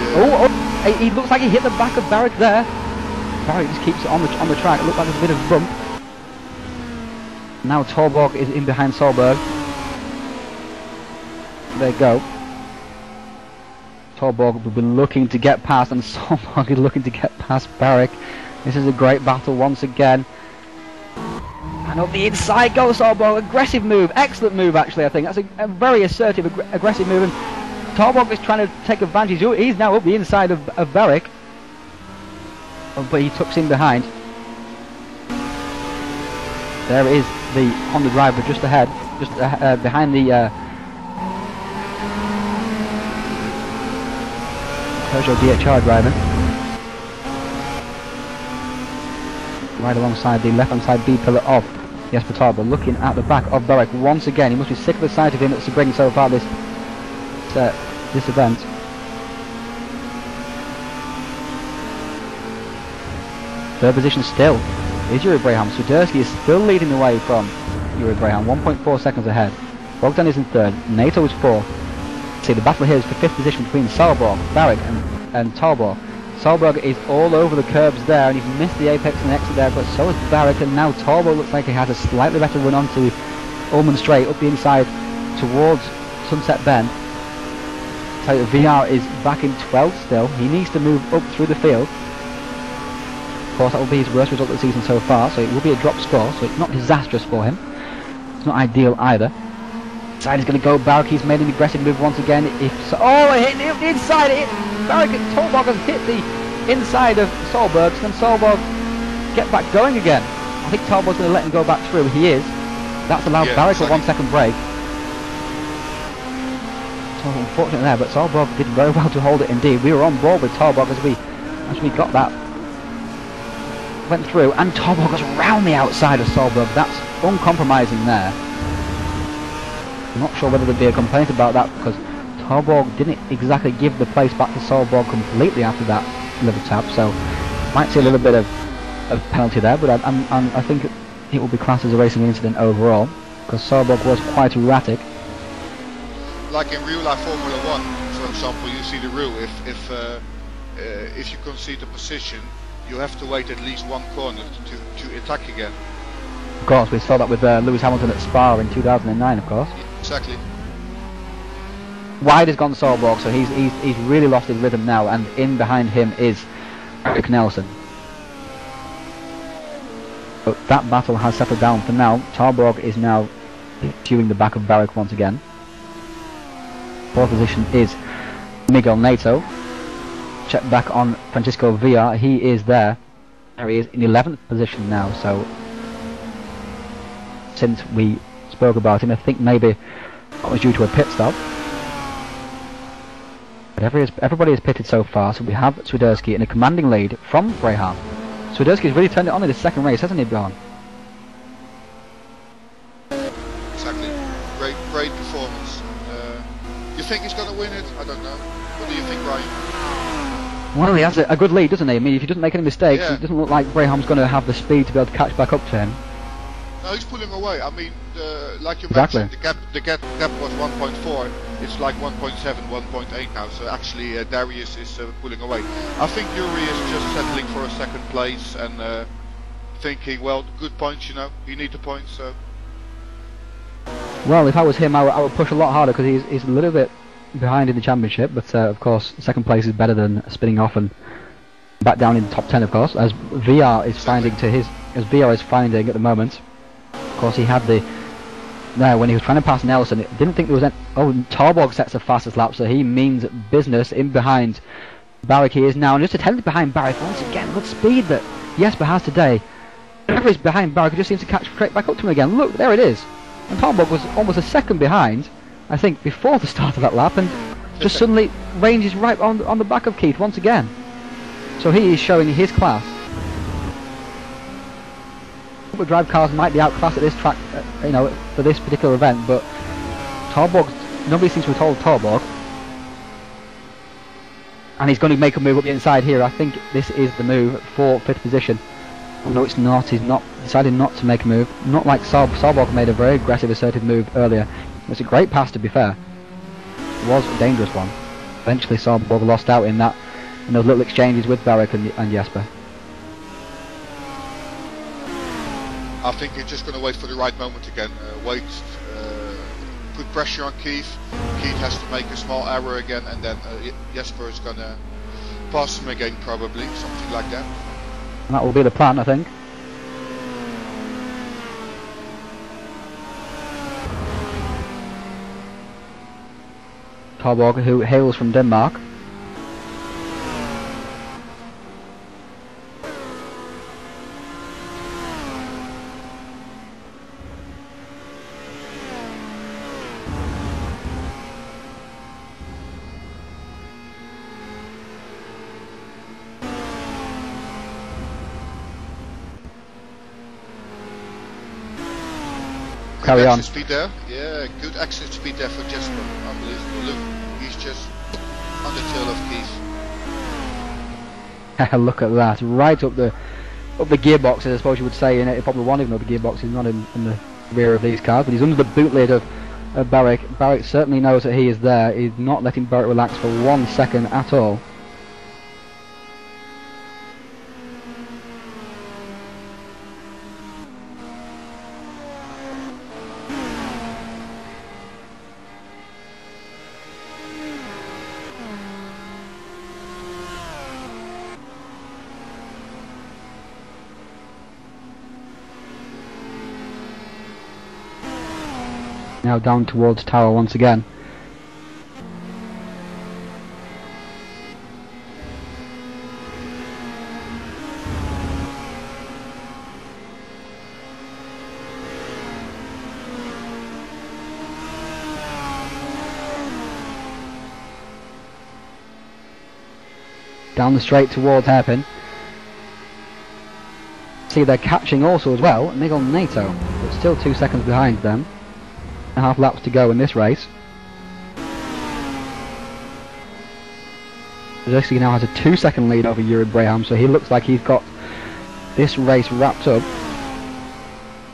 yeah. Oh, he looks like he hit the back of Barrick there. Barrick just keeps it on the track. It looks like there's a bit of a bump. Now Torborg is in behind Solberg. There you go. Torborg will be looking to get past, and Solberg is looking to get past Barrick. This is a great battle once again. And up the inside goes Solberg. Aggressive move, excellent move actually. I think that's a very assertive, aggressive move. And Torborg is trying to take advantage. He's now up the inside of Barrick, but he tucks in behind. There is the Honda driver just ahead, just behind the Peugeot DHR driver, right alongside the left-hand side B pillar of Jesper Torborg, looking at the back of Barrick once again. He must be sick of the sight of him at Sebring so far this event. Third position still is Yuri Braham. Swiderski is still leading the way from Yuri Braham, 1.4 seconds ahead. Bogdan is in third, NATO is fourth. See, the battle here is for fifth position between Solberg, Barrick and Torborg. Solberg is all over the curbs there, and he's missed the apex and the exit there, but so is Barrick, and now Torborg looks like he has a slightly better run onto Ullman Straight, up the inside towards Sunset Bend. So VR is back in 12th still. He needs to move up through the field. Of course, that will be his worst result of the season so far, so it will be a drop score, so it's not disastrous for him. It's not ideal either. Inside is going to go. Barrick, he's made an aggressive move once again. If so, oh, it hit the inside. Barrick, Tolborg has hit the inside of Solberg, and then Solberg get back going again. I think Tolborg's going to let him go back through. He is. That's allowed Barrick a 1 second break. So unfortunate there, but Solberg did very well to hold it indeed. We were on board with Tolborg as we got that. Went through, and Tolborg goes round the outside of Solberg. That's uncompromising there. I'm not sure whether there'd be a complaint about that, because Tolborg didn't exactly give the place back to Solberg completely after that liver tap, so might see a little bit of penalty there, but I think it will be classed as a racing incident overall, because Solberg was quite erratic. Like in real life Formula 1, for example, you see the rule, if you concede a position, you have to wait at least one corner to attack again. Of course, we saw that with Lewis Hamilton at Spa in 2009, of course. Exactly. Wide has gone Solberg, so he's really lost his rhythm now, and in behind him is Eric Nelson. But that battle has settled down for now. Tolborg is now pursuing the back of Barrick once again. Fourth position is Miguel Neto. Check back on Francisco Villar. He is there. There he is in 11th position now, so since we spoke about him, I think maybe that was due to a pit stop. But everybody has pitted so far, so we have Swiderski in a commanding lead from Brabham. Swiderski's really turned it on in his second race, hasn't he, Bjorn? Exactly. Great performance. You think he's going to win it? I don't know. What do you think, Ryan? Well, he has a good lead, doesn't he? I mean, if he doesn't make any mistakes, it doesn't look like Braham's going to have the speed to be able to catch back up to him. No, he's pulling away. I mean, like you mentioned, the gap was 1.4. It's like 1.7, 1.8 now. So actually, Darius is pulling away. I think Yuri is just settling for a second place and thinking, well, good points, you know. You need the points, so. Well, if I was him, I would push a lot harder, because he's a little bit behind in the championship. But of course, second place is better than spinning off and back down in the top 10, of course, as VR is finding at the moment. Of course, he had when he was trying to pass Nelson, didn't think there was any. Oh, Tolborg sets the fastest lap, so he means business in behind Barrick. He is now, and just attempted behind Barrick once again. Good speed that Jesper has today. Whenever he's behind Barrick, he just seems to catch straight back up to him again. Look, there it is. And Tolborg was almost a second behind, I think, before the start of that lap, and just suddenly ranges right on the back of Keith once again. So he is showing his class. Drive cars might be outclassed at this track, for this particular event, but nobody seems to have told Tolborg, and he's going to make a move up the inside here. I think this is the move for 5th position. Oh, no, it's not. He's not decided not to make a move. Not like Solberg made a very aggressive, assertive move earlier. It was a great pass, to be fair. It was a dangerous one. Eventually, Solberg lost out in those little exchanges with Barrick and Jesper. I think he's just going to wait for the right moment again. Put pressure on Keith. Keith has to make a small error again, and then Jesper is going to pass him again, probably, something like that. And that will be the plan, I think. Tolborg, who hails from Denmark. Carry on. Speed there. Yeah, good exit speed there for Jesper. Unbelievable. Look, he's just on the tail of Keith. Look at that, right up the gearboxes, I suppose you would say. In it, probably one of them, the gearbox is not in the rear of these cars, but he's under the boot lid of Barrick. Barrick certainly knows that he is there. He's not letting Barrick relax for 1 second at all. Now down towards Tower once again. Down the straight towards Hairpin. See, they're catching also as well, Nigel and NATO, but still 2 seconds behind them. 1.5 laps to go in this race. Zadorsky now has a 2-second lead over Yuri Braham, so he looks like he's got this race wrapped up.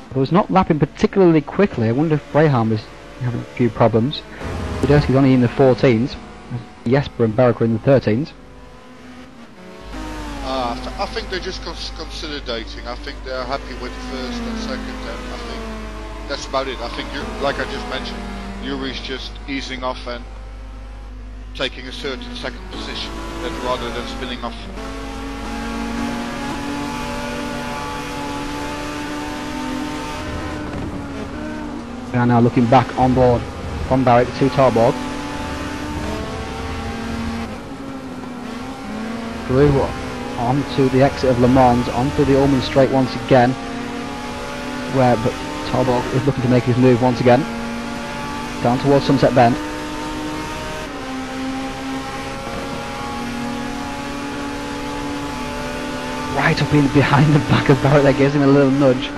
But was not lapping particularly quickly. I wonder if Braham is having a few problems. Zadorsky's only in the 14s. Jesper and Barrick are in the 13s. I think they're just consolidating. I think they're happy with first and second, and I think that's about it. I think, like I just mentioned, Yuri's just easing off and taking a certain second position, rather than spinning off. We are now looking back on board from Barrick to Torborg. Through onto the exit of Le Mans, onto the Ulman Straight once again, but Torborg is looking to make his move once again, down towards Sunset Bend. Right up in behind the back of Barrett, that gives him a little nudge.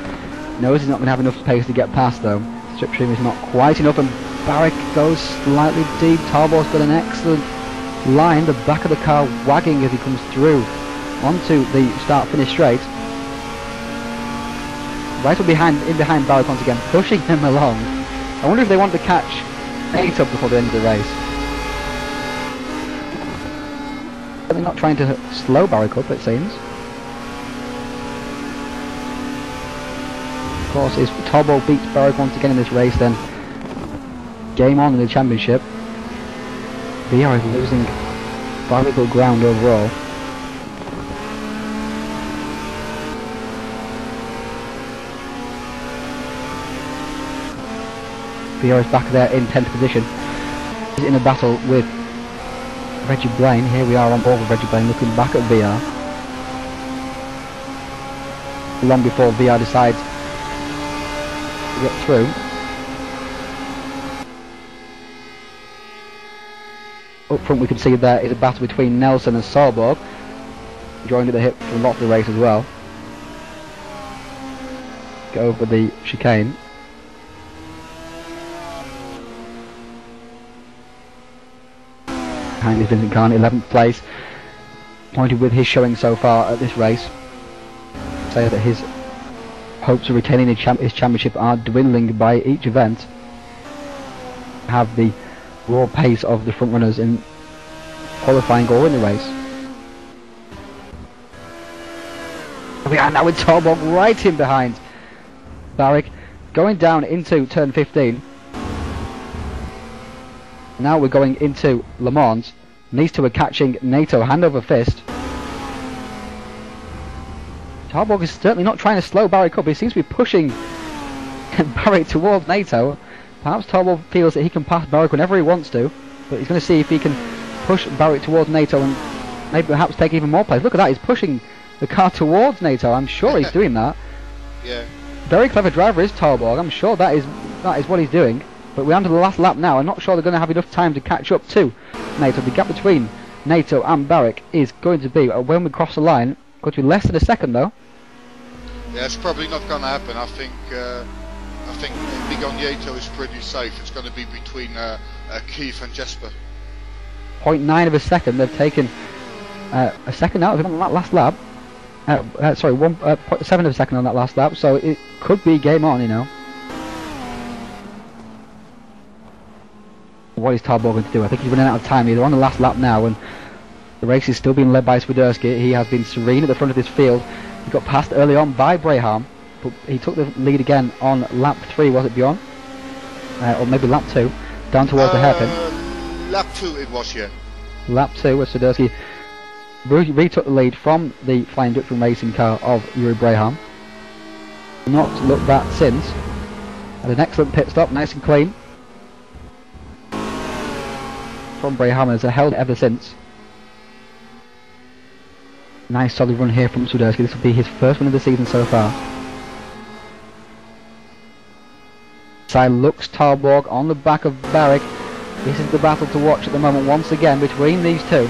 Knows he's not going to have enough pace to get past though. Slipstream is not quite enough, and Barrick goes slightly deep. Torborg's got an excellent line, the back of the car wagging as he comes through onto the start-finish straight. Right up behind Barrick once again, pushing him along. I wonder if they want to catch 8 up before the end of the race. But they're not trying to slow Barrick up, it seems. Of course, if Torborg beats Barrick once again in this race, then game on in the championship. VR is losing valuable ground overall. VR is back there in 10th position. He's in a battle with Reggie Blaine. Here we are on board with Reggie Blaine, looking back at VR. Long before VR decides to get through. Up front we can see there is a battle between Nelson and Sorborg, joined at the hip for a lot of the race as well. Go over the chicane. Behind is Vincent Khan, 11th place. Pointed with his showing so far at this race. Say that his hopes of retaining his championship are dwindling by each event. Have the raw pace of the front runners in qualifying or in the race. We are now with Torborg right in behind Barrick, going down into turn 15. Now we're going into Le Mans. These two are catching NATO hand over fist. Torborg is certainly not trying to slow Barrick up. He seems to be pushing Barrick towards NATO. Perhaps Torborg feels that he can pass Barrick whenever he wants to, but he's going to see if he can push Barrick towards NATO and maybe perhaps take even more place. Look at that, he's pushing the car towards NATO. I'm sure he's doing that. Yeah. Very clever driver is Torborg. I'm sure that is what he's doing. But we're on to the last lap now. I'm not sure they're going to have enough time to catch up to NATO. The gap between NATO and Barrick is going to be, when we cross the line, going to be less than a second though. Yeah, it's probably not going to happen. I think Miguel Nieto is pretty safe. It's going to be between Keith and Jesper. 0.9 of a second. They've taken a second out of him on that last lap. Sorry, 1.7 of a second on that last lap. So it could be game on, you know. What is Torborg going to do? I think he's running out of time. They're on the last lap now, and the race is still being led by Swiderski. He has been serene at the front of this field. He got passed early on by Braham, but he took the lead again on lap 3, was it, Bjorn? Or maybe lap 2, down towards the hairpin. Lap 2 it was, yeah. Lap 2 was Swiderski retook the lead from the Flying Dutchman racing car of Yuri Braham. Not looked back since. Had an excellent pit stop, nice and clean. from Brayhammer has held ever since. Nice solid run here from Swiderski. This will be his first win of the season so far. Side looks Tarborg on the back of Barrick. This is the battle to watch at the moment once again between these two.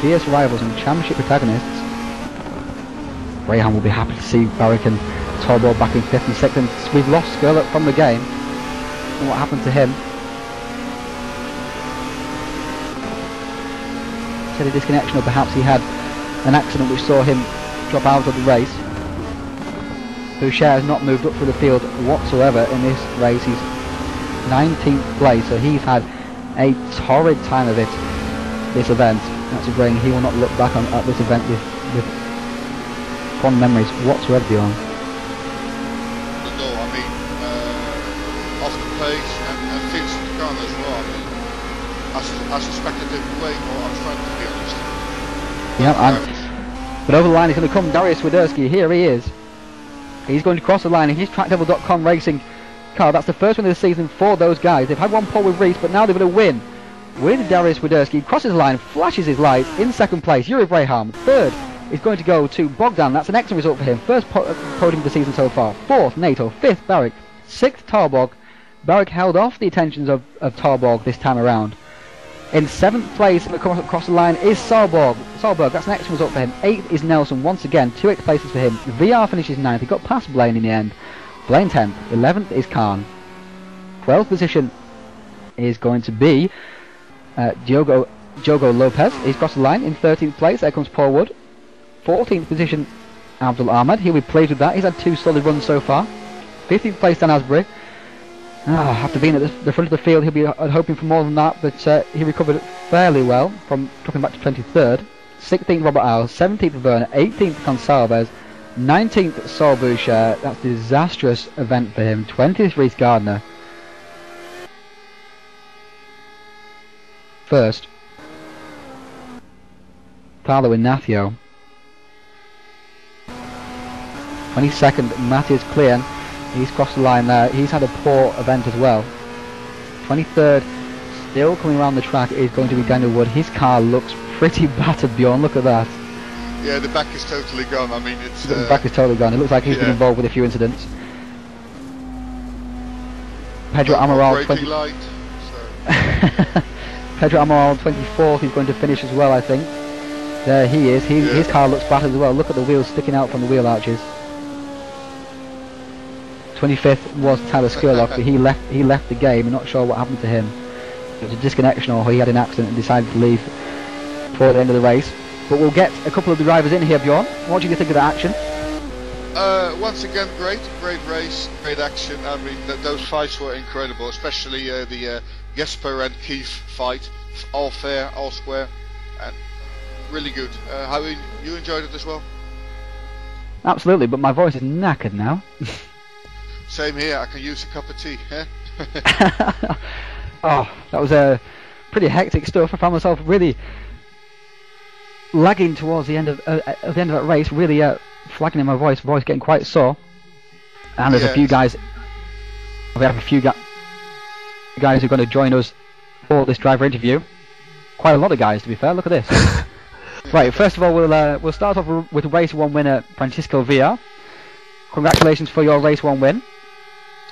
Fierce rivals and championship protagonists. Brayham will be happy to see Barrick and Tarborg back in 5th and 6th. And we've lost Skurlock from the game. And what happened to him? Said a disconnection, or perhaps he had an accident which saw him drop out of the race. Boucher has not moved up through the field whatsoever in this race. He's 19th place, so he's had a torrid time of it, this event. That's a bring. He will not look back at this event with fond memories whatsoever, Bjorn. No, I mean, off the pace and Vincent Khan as well. I mean, I suspected him way more up front, to be honest. Yeah, but over the line is going to come Darius Swiderski. Here he is. He's going to cross the line in his TrackDevil.com racing car. That's the first win of the season for those guys. They've had one pole with Reese, but now they're going to win with Darius Swiderski. Crosses the line, flashes his lights. In 2nd place, Yuri Braham. 3rd is going to go to Bogdan. That's an excellent result for him. First podium of the season so far. 4th, NATO. 5th, Barrick. 6th, Tarborg. Barrick held off the attentions of Tarborg this time around. In 7th place, across the line, is Solberg. That's an excellent result for him. 8th is Nelson, once again, 2 8th places for him. VR finishes 9th, he got past Blaine in the end. Blaine 10th, 11th is Khan. 12th position is going to be Diogo Lopez. He's crossed the line in 13th place, there comes Paul Wood. 14th position, Abdul Ahmad, he'll be pleased with that, he's had 2 solid runs so far. 15th place, Dan Asbury. After being at the front of the field, he'll be hoping for more than that, but he recovered fairly well from dropping back to 23rd. 16th, Robert Isles. 17th, Verner. 18th, Consalves. 19th, Saul Boucher. That's a disastrous event for him. 20th, Reese Gardner. First, Paolo Ignacio. 22nd, Matthias Klein. He's crossed the line there. He's had a poor event as well. 23rd, still coming around the track, is going to be Daniel Wood. His car looks pretty battered, Bjorn. Look at that. Yeah, the back is totally gone. I mean, it's... The back is totally gone. It looks like he's been involved with a few incidents. Pedro Amaral, Pedro Amaral, 24th. He's going to finish as well, I think. There he is. His car looks battered as well. Look at the wheels sticking out from the wheel arches. 25th was Tyler Skurlock, but he left the game. I'm not sure what happened to him. It was a disconnection, or he had an accident and decided to leave before the end of the race. But we'll get a couple of the drivers in here, Bjorn. What do you think of the action? Once again, great race, great action. I mean, those fights were incredible, especially the Jesper and Keith fight. All fair, all square, and really good. How you enjoyed it as well? Absolutely, but my voice is knackered now. Same here. I can use a cup of tea. Oh, that was pretty hectic stuff. I found myself really lagging towards the end of that race, really flagging in my voice getting quite sore. And there's a few guys. We have a few guys who are going to join us for this driver interview. Quite a lot of guys, to be fair. Look at this. Right. First of all, we'll start off with race 1 winner Francisco Villa. Congratulations for your race 1 win.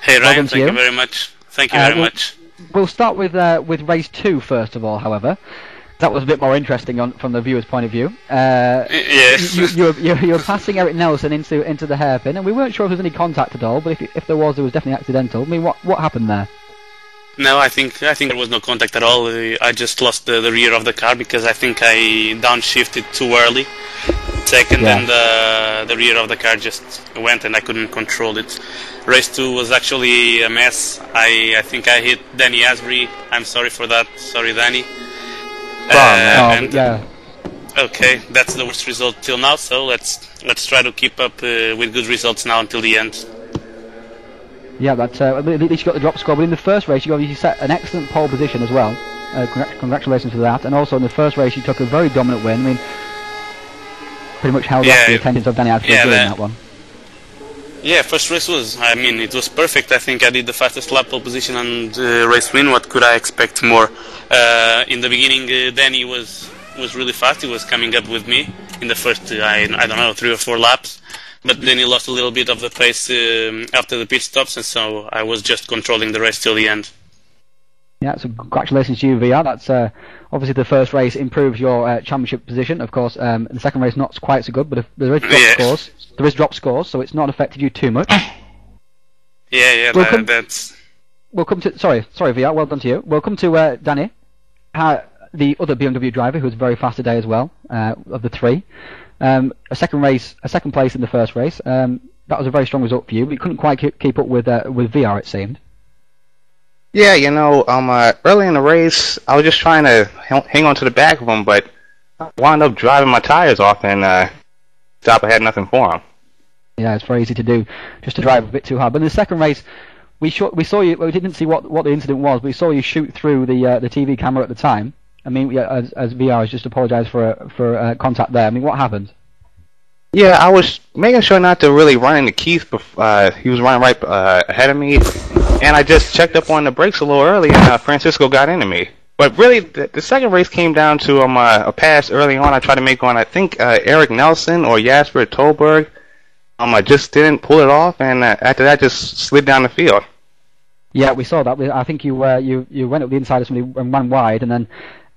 Hey Ryan, thank you very much. Thank you very much. We'll start with race 2 first of all, however. That was a bit more interesting from the viewer's point of view. Yes. You were passing Eric Nelson into the hairpin, and we weren't sure if there was any contact at all, but if there was definitely accidental. I mean, what happened there? No, I think there was no contact at all. I just lost the rear of the car because I think I downshifted too early. Second, and the rear of the car just went and I couldn't control it. Race 2 was actually a mess. I think I hit Danny Asbury. I'm sorry for that. Sorry, Danny. Okay, that's the worst result till now. So let's try to keep up with good results now until the end. Yeah, that's at least you got the drop score. But in the first race, you set an excellent pole position as well. Congratulations for that. And also in the first race, you took a very dominant win. I mean, pretty much held off the attentions of Danny Asbury during that one. Yeah, first race was, I mean, it was perfect. I think I did the fastest lap, pole position, and race win. What could I expect more? In the beginning, Danny was really fast. He was coming up with me in the first, I don't know, 3 or 4 laps. But then he lost a little bit of the pace after the pit stops, and so I was just controlling the race till the end. Yeah, so congratulations to you, VR. That's obviously the first race improves your championship position. Of course, the second race not quite so good, but if there is scores. There is drop scores, so it's not affected you too much. Yeah, that's. Welcome to sorry, VR. Well done to you. Welcome to Danny, the other BMW driver who was very fast today as well. Of the 3, a second place in the first race. That was a very strong result for you, but you couldn't quite keep up with VR, it seemed. Yeah, early in the race, I was just trying to hang on to the back of him, but I wound up driving my tires off and stop. I had nothing for him. Yeah, it's very easy to do, just to drive a bit too hard. But in the second race, we saw you. We didn't see what the incident was, but we saw you shoot through the TV camera at the time. I mean, as VR has just apologised for contact there. I mean, what happened? Yeah, I was making sure not to really run into Keith. He was running right ahead of me, and I just checked up on the brakes a little early, and Francisco got into me. But really, the second race came down to a pass early on. I tried to make on, I think, Eric Nelson or Jasper Tolberg. I just didn't pull it off, and after that, just slid down the field. Yeah, we saw that. I think you went up the inside of somebody and ran wide, and then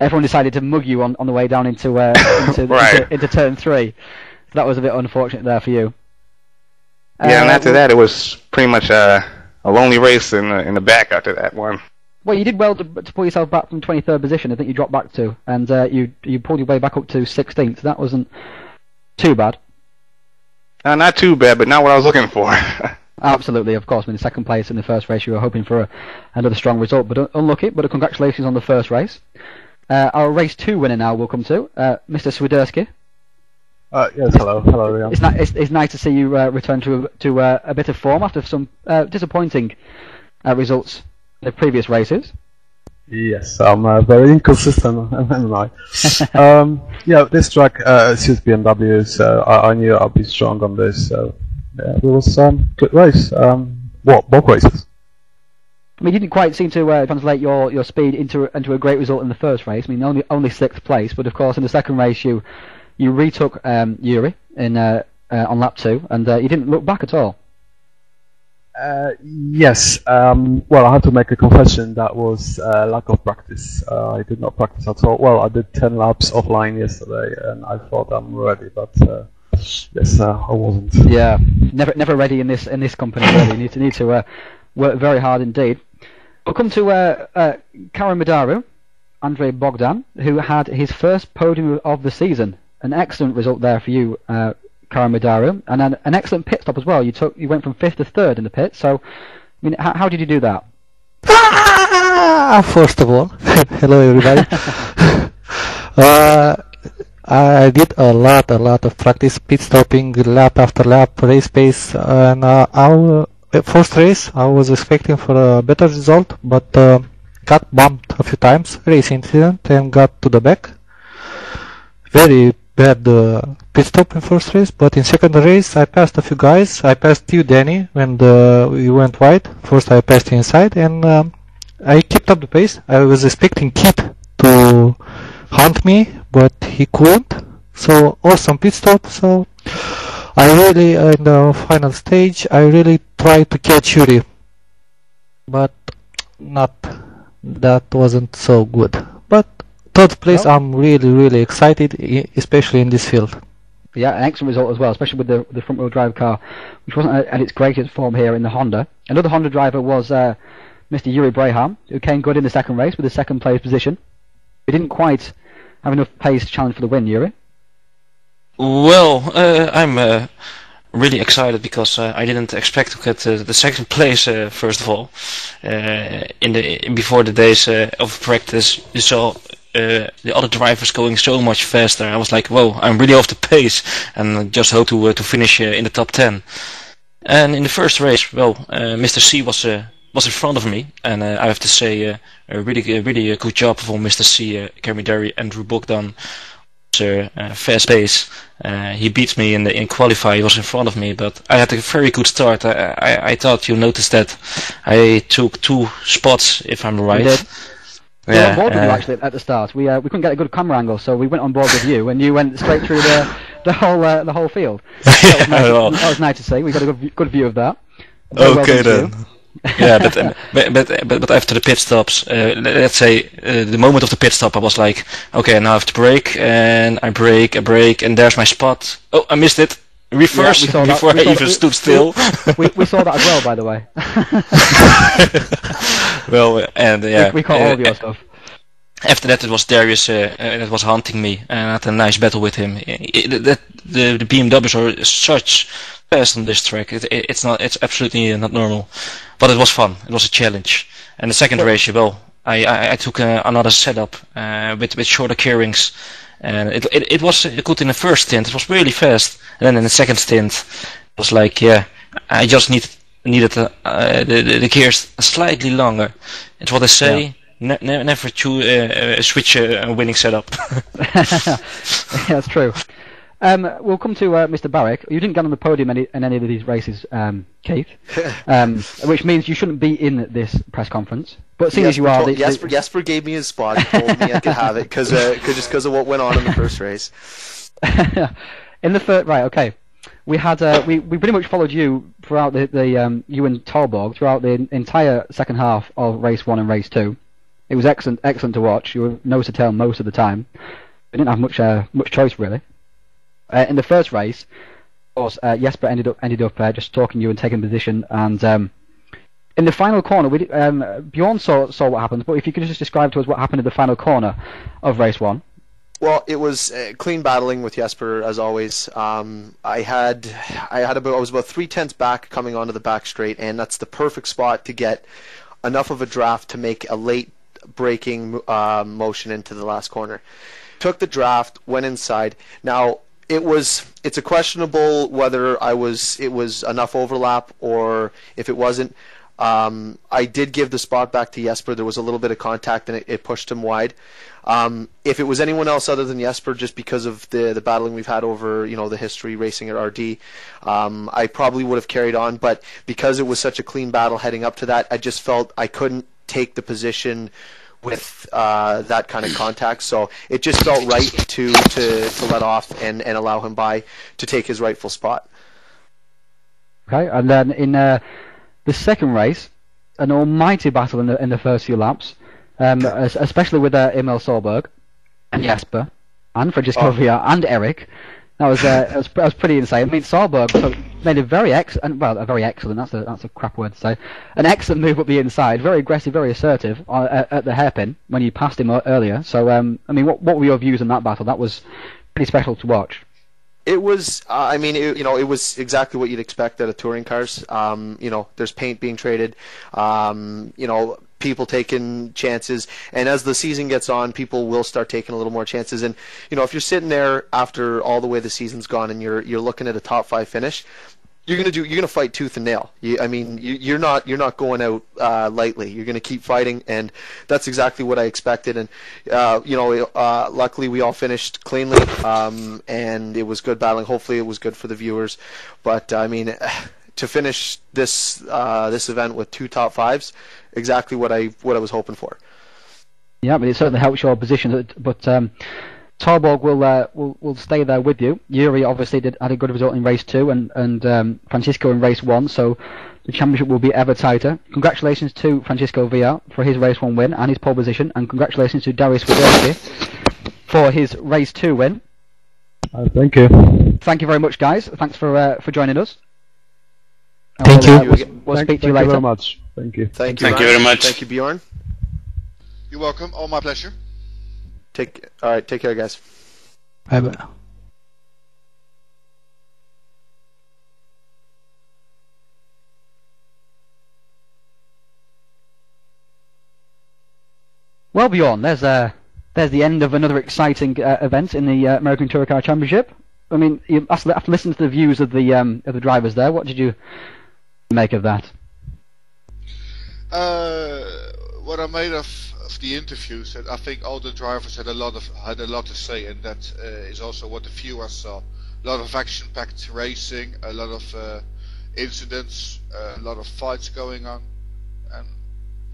everyone decided to mug you on the way down into into turn 3. So that was a bit unfortunate there for you. Yeah, and after that, it was pretty much a lonely race in the back after that one. Well, you did well to pull yourself back from 23rd position. I think you dropped back to, and you pulled your way back up to 16th. That wasn't too bad. Not too bad, but not what I was looking for. Absolutely, of course. I mean, second place in the first race, you were hoping for another strong result, but unlucky. But congratulations on the first race. Our race 2 winner now will come to Mr. Swiderski. Yes, hello, Leon. It's nice to see you return to a bit of form after some disappointing results in the previous races. Yes, I'm very inconsistent, am I? Yeah, this track suits BMW, so I knew I'd be strong on this. So yeah, it was good race. Both races. I mean, you didn't quite seem to translate your speed into a great result in the first race. I mean, only 6th place, but of course in the second race you retook Yuri on lap 2, and you didn't look back at all. Yes. Well, I have to make a confession. That was lack of practice. I did not practice at all. Well, I did 10 laps offline yesterday, and I thought I'm ready, but yes, I wasn't. Yeah, never ready in this company. Really, you need to work very hard indeed. We'll come to Karen Madaru, Andrei Bogdan, who had his first podium of the season. An excellent result there for you, Karen Madaru, and an excellent pit stop as well. You went from 5th to 3rd in the pit. So, I mean, how did you do that? First of all, hello everybody. I did a lot of practice, pit stopping, lap after lap, race pace, and our first race I was expecting for a better result, but got bumped a few times, race incident, and got to the back. Very bad pit stop in first race, but in second race I passed a few guys. I passed you, Danny, when we went wide. First I passed you inside, and I kept up the pace. I was expecting Kit to hunt me, but he couldn't. So awesome pit stop. So I really, in the final stage, I really tried to catch Yuri, but that wasn't so good. But 3rd place, I'm really excited, especially in this field. Yeah, an excellent result as well, especially with the front-wheel drive car, which wasn't at its greatest form here in the Honda. Another Honda driver was Mr. Yuri Braham, who came good in the second race with a second place position. He didn't quite have enough pace to challenge for the win, Yuri. Well, I'm really excited because I didn't expect to get the second place. First of all, before the days of practice, you saw the other drivers going so much faster. I was like, whoa, I'm really off the pace, and just hope to finish in the top 10. And in the first race, well, Mr. C was in front of me, and I have to say a really good job from Mr. C, Kamidari, Andrew Bogdan fast pace. He beat me in qualify. He was in front of me, but I had a very good start. I thought you noticed that I took 2 spots, if I'm right. You did. We were Yeah, on board with you actually at the start. We couldn't get a good camera angle, so we went on board with you, and you went straight through the whole field. That was nice to see. We got a good view of that. Very well okay done to then. you. Yeah, but after the pit stops, let's say the moment of the pit stop, I was like, okay, now I have to brake, and I brake, and there's my spot. Oh, I missed it. Reverse Yeah, before I even stood still. We saw that as well, by the way. Well, and yeah, we caught all of your stuff. after that, it was Darius that was hunting me, and I had a nice battle with him. The BMWs are such fast on this track. It's absolutely not normal, but it was fun. It was a challenge. And the second race, well, I took another setup with shorter gearings, and it was good in the first stint. It was really fast, and then in the second stint, it was like, yeah, I just needed the gears slightly longer. It's what I say. Yeah. Never switch a winning setup. Yeah, that's true. We'll come to Mr. Barrick. You didn't get on the podium in any of these races, Keith, which means you shouldn't be in this press conference. But seeing as you are, Jesper gave me his spot. He told me I could have it because of what went on in the first race. In the third, right? Okay. We had we pretty much followed you throughout the you and Talborg throughout the entire second half of race 1 and race 2. It was excellent to watch. You were nose to tail most of the time. We didn't have much choice really. In the first race, of course, Jesper ended up just stalking you and taking position. And in the final corner, Bjorn saw what happened. But if you could just describe to us what happened in the final corner of race 1. Well, it was clean battling with Jesper as always. I was about 3/10 back coming onto the back straight, and that's the perfect spot to get enough of a draft to make a late braking motion into the last corner. Took the draft, went inside. Now it's a questionable whether it was enough overlap or if it wasn't. I did give the spot back to Jesper. There was a little bit of contact and it pushed him wide. If it was anyone else other than Jesper, just because of the battling we've had over the history racing at RD, I probably would have carried on. But because it was such a clean battle heading up to that, I just felt I couldn't take the position with that kind of contact. So it just felt right to let off and allow him by to take his rightful spot. Okay, and then in the second race, an almighty battle in the first few laps. Especially with Emil Solberg and Jesper and Francisco Villa and Eric. That was pretty insane. I mean, Solberg made a very excellent. That's a crap word to say. An excellent move up the inside, very aggressive, very assertive at the hairpin when you passed him earlier. So, I mean, what were your views on that battle? That was pretty special to watch. It was, it was exactly what you'd expect out of touring cars. There's paint being traded. People taking chances, and as the season gets on, people will start taking a little more chances. And if you're sitting there after all the way the season's gone, and you're looking at a top 5 finish, you're gonna fight tooth and nail. You're not going out lightly. You're gonna keep fighting, and that's exactly what I expected. And luckily we all finished cleanly, and it was good battling. Hopefully it was good for the viewers, but I mean, to finish this event with 2 top 5s. Exactly what I was hoping for. Yeah, but it certainly helps your position. But Talborg will stay there with you. Yuri obviously had a good result in race 2, and Francisco in race 1. So the championship will be ever tighter. Congratulations to Francisco Villa for his race 1 win and his pole position, and congratulations to Darius Widerski for his race 2 win. Thank you. Thank you very much, guys. Thanks for joining us. Thank you. We'll speak to you later. Thank you very much. Thank you. Thank you very much. Thank you, Bjorn. You're welcome. All my pleasure. All right. Take care, guys. Bye. Well, Bjorn, there's the end of another exciting event in the American Touring Car Championship. I mean, after listening to the views of the drivers there, what did you make of that? What I made of of the interviews, that I think all the drivers had a lot to say, and that is also what the viewers saw. A lot of action-packed racing, a lot of incidents, a lot of fights going on, and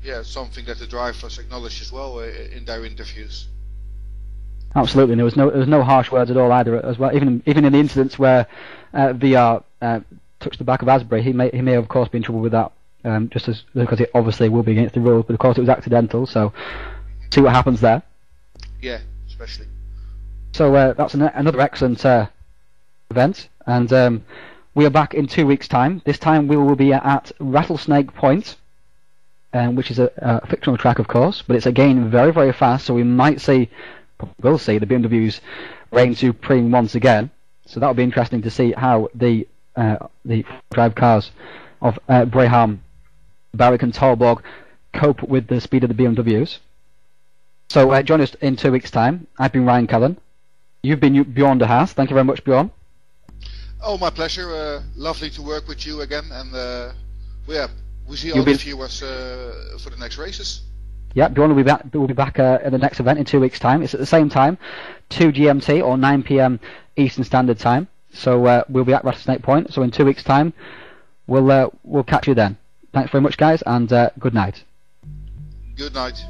yeah, something that the drivers acknowledged as well in their interviews. Absolutely, and there was no harsh words at all either. As well, even in the incidents where VR touched the back of Asbury, he may of course be in trouble with that, because it obviously will be against the rules. But of course it was accidental, so see what happens there. Yeah, especially. So that's another excellent event, and we are back in 2 weeks' time. This time we will be at Rattlesnake Point, which is a fictional track, of course, but it's again very, very fast. So we will see the BMWs reign supreme once again. So that'll be interesting to see how the drive cars of Braham, Barrick, and Talborg cope with the speed of the BMWs. So join us in 2 weeks' time. I've been Ryan Cullen. You've been Bjorn de Haas. Thank you very much, Bjorn. Oh, my pleasure. Lovely to work with you again, and we see all the viewers for the next races. Yeah, Bjorn will be back at the next event in 2 weeks' time. It's at the same time, 2 GMT or 9 PM Eastern Standard Time. So we'll be at Rattlesnake Point. So in 2 weeks' time, we'll catch you then. Thanks very much, guys, and good night. Good night.